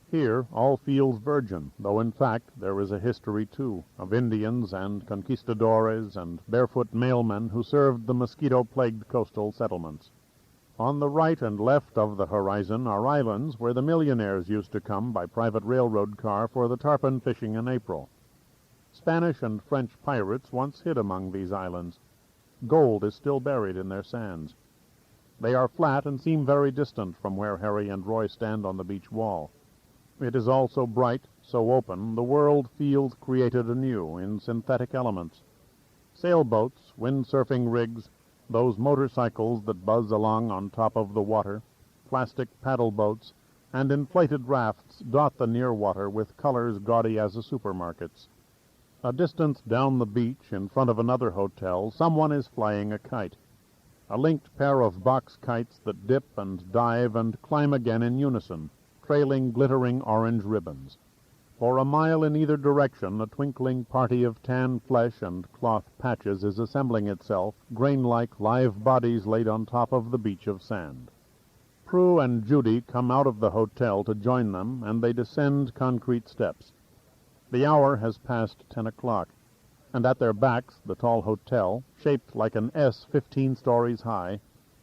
Here all feels virgin, though in fact there is a history, too, of Indians and conquistadores and barefoot mailmen who served the mosquito-plagued coastal settlements. On the right and left of the horizon are islands where the millionaires used to come by private railroad car for the tarpon fishing in April. Spanish and French pirates once hid among these islands. Gold is still buried in their sands. They are flat and seem very distant from where Harry and Roy stand on the beach wall. It is all so bright, so open, the world feels created anew in synthetic elements. Sailboats, windsurfing rigs, those motorcycles that buzz along on top of the water, plastic paddle boats, and inflated rafts dot the near water with colors gaudy as a supermarket's. A distance down the beach, in front of another hotel, someone is flying a kite. A linked pair of box kites that dip and dive and climb again in unison, trailing glittering orange ribbons. For a mile in either direction, a twinkling party of tan flesh and cloth patches is assembling itself, grain-like live bodies laid on top of the beach of sand. Prue and Judy come out of the hotel to join them, and they descend concrete steps. The hour has passed 10 o'clock, and at their backs the tall hotel, shaped like an S 15 stories high,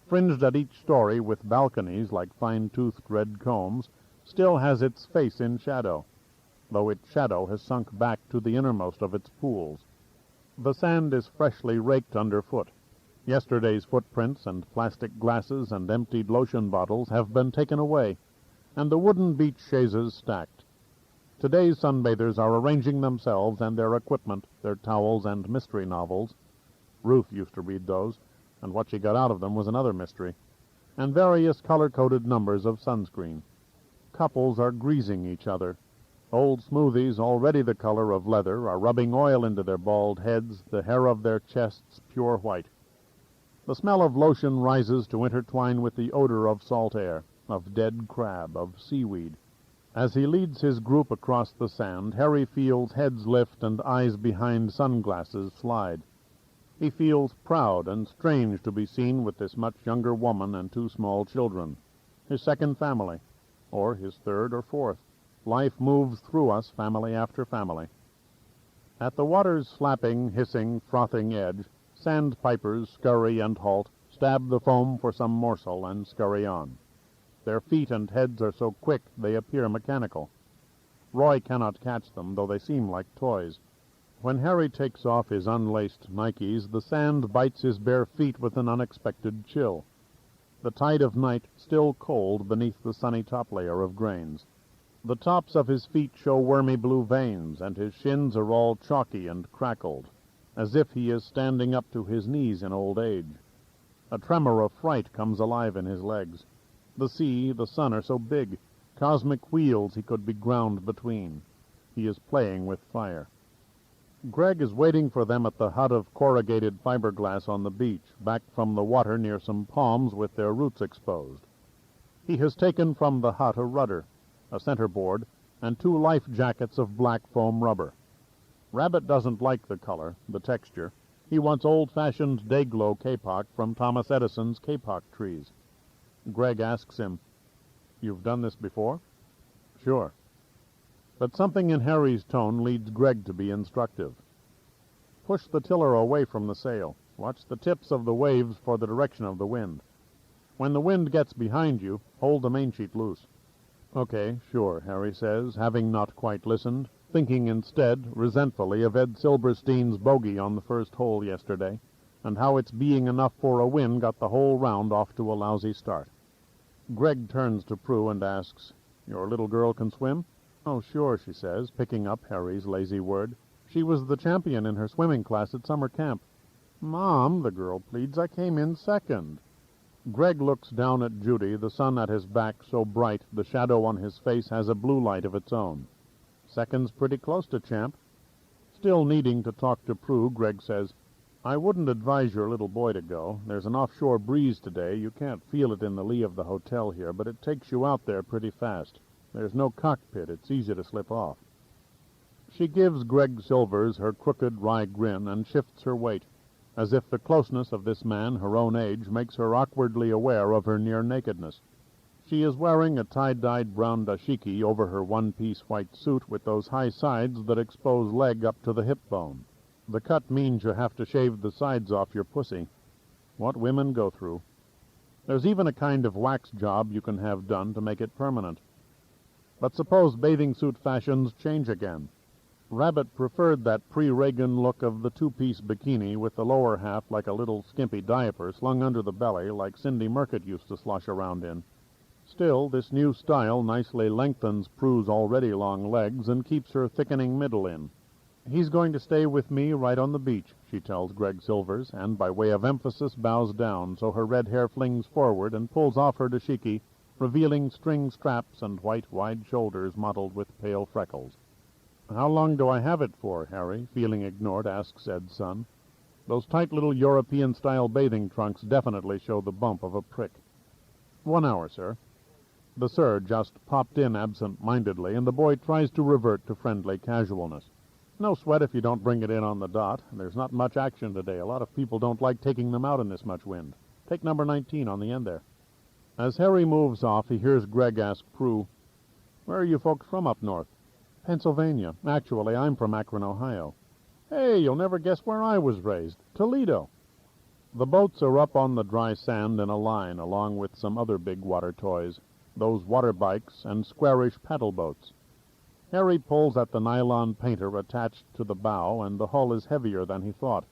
fringed at each story with balconies like fine-toothed red combs, still has its face in shadow, though its shadow has sunk back to the innermost of its pools. The sand is freshly raked underfoot. Yesterday's footprints and plastic glasses and emptied lotion bottles have been taken away, and the wooden beach chaises stacked. Today's sunbathers are arranging themselves and their equipment, their towels and mystery novels. Ruth used to read those, and what she got out of them was another mystery, and various color-coded numbers of sunscreen. Couples are greasing each other. Old smoothies, already the color of leather, are rubbing oil into their bald heads, the hair of their chests pure white. The smell of lotion rises to intertwine with the odor of salt air, of dead crab, of seaweed. As he leads his group across the sand, Harry feels heads lift and eyes behind sunglasses slide. He feels proud and strange to be seen with this much younger woman and 2 small children. His second family, or his third or fourth. Life moves through us, family after family. At the water's slapping, hissing, frothing edge, sandpipers scurry and halt, stab the foam for some morsel, and scurry on. Their feet and heads are so quick they appear mechanical. Roy cannot catch them, though they seem like toys. When Harry takes off his unlaced Nikes, the sand bites his bare feet with an unexpected chill. The tide of night still cold beneath the sunny top layer of grains. The tops of his feet show wormy blue veins, and his shins are all chalky and crackled, as if he is standing up to his knees in old age. A tremor of fright comes alive in his legs. The sea, the sun are so big, cosmic wheels he could be ground between. He is playing with fire. Greg is waiting for them at the hut of corrugated fiberglass on the beach, back from the water near some palms with their roots exposed. He has taken from the hut a rudder, a centerboard, and 2 life jackets of black foam rubber. Rabbit doesn't like the color, the texture. He wants old-fashioned day-glow kapok from Thomas Edison's kapok trees. Greg asks him, "You've done this before?" "Sure." But something in Harry's tone leads Greg to be instructive. "Push the tiller away from the sail. Watch the tips of the waves for the direction of the wind. When the wind gets behind you, hold the mainsheet loose." "Okay, sure," Harry says, having not quite listened, thinking instead, resentfully, of Ed Silberstein's bogey on the first hole yesterday, and how its being enough for a win got the whole round off to a lousy start. Greg turns to Prue and asks, "Your little girl can swim?" "Oh, sure," she says, picking up Harry's lazy word. "She was the champion in her swimming class at summer camp." "Mom," the girl pleads, "I came in second." Greg looks down at Judy, the sun at his back so bright the shadow on his face has a blue light of its own. "Second's pretty close to champ." Still needing to talk to Prue, Greg says, "I wouldn't advise your little boy to go. There's an offshore breeze today. You can't feel it in the lee of the hotel here, but it takes you out there pretty fast. There's no cockpit. It's easy to slip off." She gives Greg Silvers her crooked, wry grin and shifts her weight, as if the closeness of this man, her own age, makes her awkwardly aware of her near nakedness. She is wearing a tie-dyed brown dashiki over her one-piece white suit with those high sides that expose leg up to the hip bone. The cut means you have to shave the sides off your pussy. What women go through. There's even a kind of wax job you can have done to make it permanent. But suppose bathing suit fashions change again. Rabbit preferred that pre-Reagan look of the 2-piece bikini with the lower half like a little skimpy diaper slung under the belly like Cindy Murcutt used to slosh around in. Still, this new style nicely lengthens Prue's already long legs and keeps her thickening middle in. "He's going to stay with me right on the beach," she tells Greg Silvers, and by way of emphasis bows down so her red hair flings forward and pulls off her dashiki, revealing string straps and white, wide shoulders mottled with pale freckles. "How long do I have it for?" Harry, feeling ignored, asks Ed's son. "Those tight little European-style bathing trunks definitely show the bump of a prick." "1 hour, sir." The sir just popped in absent-mindedly, and the boy tries to revert to friendly casualness. "No sweat if you don't bring it in on the dot. There's not much action today. A lot of people don't like taking them out in this much wind. Take number 19 on the end there." As Harry moves off, he hears Greg ask Prue, "Where are you folks from up north?" "Pennsylvania. Actually, I'm from Akron, Ohio." "Hey, you'll never guess where I was raised. Toledo." The boats are up on the dry sand in a line, along with some other big water toys, those water bikes and squarish paddle boats. Harry pulls at the nylon painter attached to the bow, and the hull is heavier than he thought.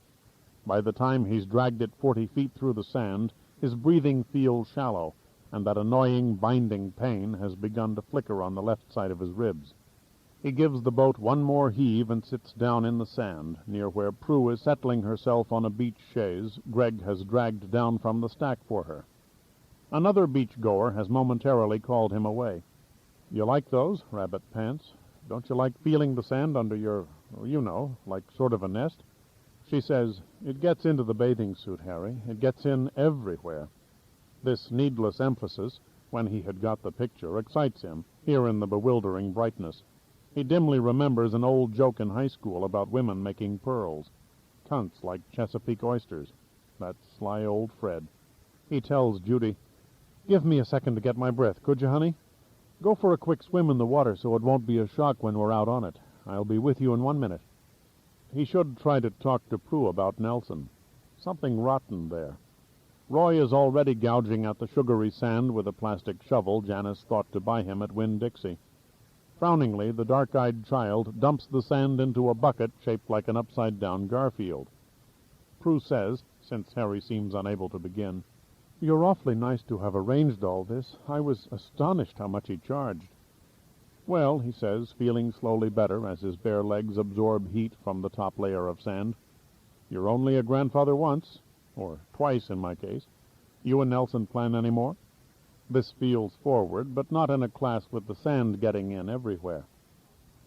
By the time he's dragged it 40 feet through the sand, his breathing feels shallow, and that annoying binding pain has begun to flicker on the left side of his ribs. He gives the boat one more heave and sits down in the sand, near where Prue is settling herself on a beach chaise Greg has dragged down from the stack for her. Another beach-goer has momentarily called him away. "You like those?" Rabbit pants. "Don't you like feeling the sand under your, like sort of a nest?" She says, "It gets into the bathing suit, Harry. It gets in everywhere." This needless emphasis, when he had got the picture, excites him, here in the bewildering brightness. He dimly remembers an old joke in high school about women making pearls. cunts like Chesapeake oysters. That sly old Fred. He tells Judy, "Give me a second to get my breath, could you, honey? Go for a quick swim in the water so it won't be a shock when we're out on it. I'll be with you in 1 minute." He should try to talk to Prue about Nelson. Something rotten there. Roy is already gouging at the sugary sand with a plastic shovel Janice thought to buy him at Winn-Dixie. Frowningly, the dark-eyed child dumps the sand into a bucket shaped like an upside-down Garfield. Prue says, since Harry seems unable to begin, "You're awfully nice to have arranged all this. I was astonished how much he charged." "Well," he says, feeling slowly better as his bare legs absorb heat from the top layer of sand, "you're only a grandfather once, or twice in my case. You and Nelson plan any more?" This feels forward, but not in a class with the sand getting in everywhere.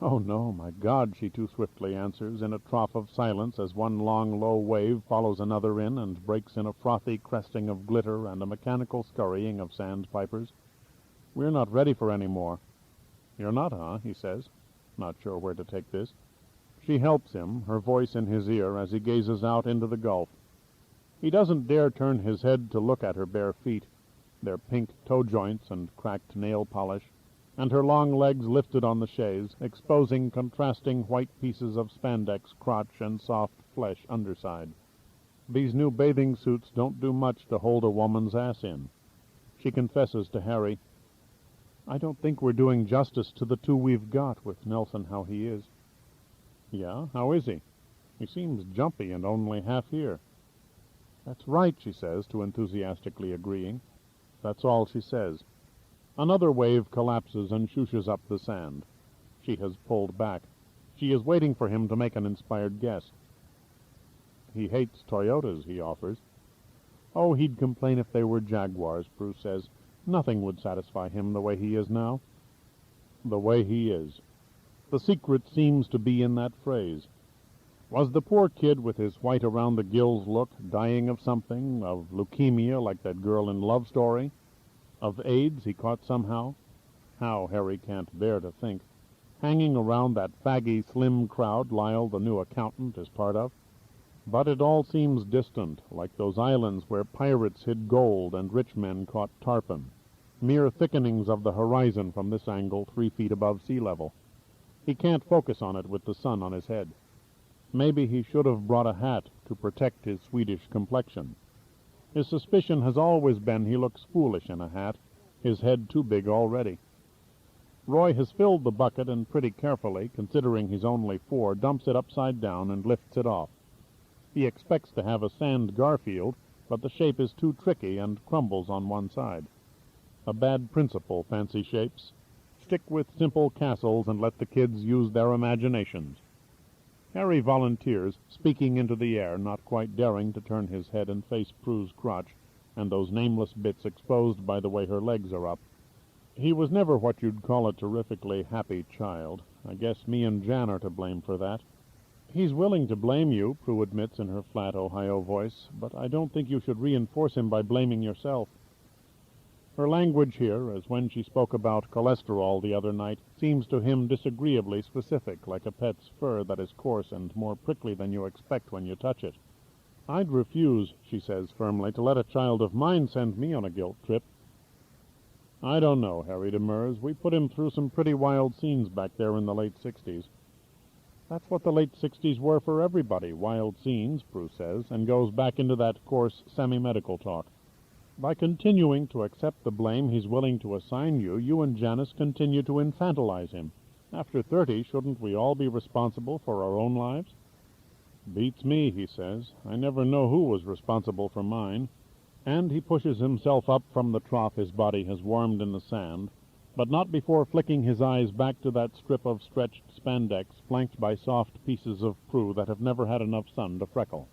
"Oh, no, my God," she too swiftly answers, in a trough of silence as one long, low wave follows another in and breaks in a frothy cresting of glitter and a mechanical scurrying of sandpipers. "We're not ready for any more." "You're not, huh?" he says, not sure where to take this. She helps him, her voice in his ear as he gazes out into the gulf. He doesn't dare turn his head to look at her bare feet, their pink toe joints and cracked nail polish, and her long legs lifted on the chaise, exposing contrasting white pieces of spandex crotch and soft flesh underside. These new bathing suits don't do much to hold a woman's ass in. She confesses to Harry, "I don't think we're doing justice to the two we've got, with Nelson how he is." "Yeah? How is he?" "He seems jumpy and only half here." "That's right," she says, too enthusiastically agreeing. That's all she says. Another wave collapses and shooshes up the sand. She has pulled back. She is waiting for him to make an inspired guess. "He hates Toyotas," he offers. "Oh, he'd complain if they were Jaguars," Prue says. "Nothing would satisfy him the way he is now." The way he is. The secret seems to be in that phrase. Was the poor kid with his white around the gills look dying of something, of leukemia like that girl in Love Story? Of AIDS he caught somehow? How, Harry can't bear to think. Hanging around that faggy, slim crowd Lyle, the new accountant, is part of? But it all seems distant, like those islands where pirates hid gold and rich men caught tarpon. Mere thickenings of the horizon from this angle 3 feet above sea level. He can't focus on it with the sun on his head. Maybe he should have brought a hat to protect his Swedish complexion. His suspicion has always been he looks foolish in a hat, his head too big already. Roy has filled the bucket and pretty carefully, considering he's only 4, dumps it upside down and lifts it off. He expects to have a sand Garfield, but the shape is too tricky and crumbles on one side. A bad principle, fancy shapes. Stick with simple castles and let the kids use their imaginations. Harry volunteers, speaking into the air, not quite daring to turn his head and face Prue's crotch, and those nameless bits exposed by the way her legs are up. He was never what you'd call a terrifically happy child. I guess me and Jan are to blame for that. He's willing to blame you, Prue admits in her flat Ohio voice, but I don't think you should reinforce him by blaming yourself. Her language here, as when she spoke about cholesterol the other night, seems to him disagreeably specific, like a pet's fur that is coarse and more prickly than you expect when you touch it. "I'd refuse," she says firmly, "to let a child of mine send me on a guilt trip." "I don't know," Harry demurs. "We put him through some pretty wild scenes back there in the late 60s. "That's what the late 60s were for everybody, wild scenes," Prue says, and goes back into that coarse semi-medical talk. "By continuing to accept the blame he's willing to assign you, you and Janice continue to infantilize him. After 30, shouldn't we all be responsible for our own lives?" "Beats me," he says. "I never know who was responsible for mine." And he pushes himself up from the trough his body has warmed in the sand, but not before flicking his eyes back to that strip of stretched spandex flanked by soft pieces of Prue that have never had enough sun to freckle.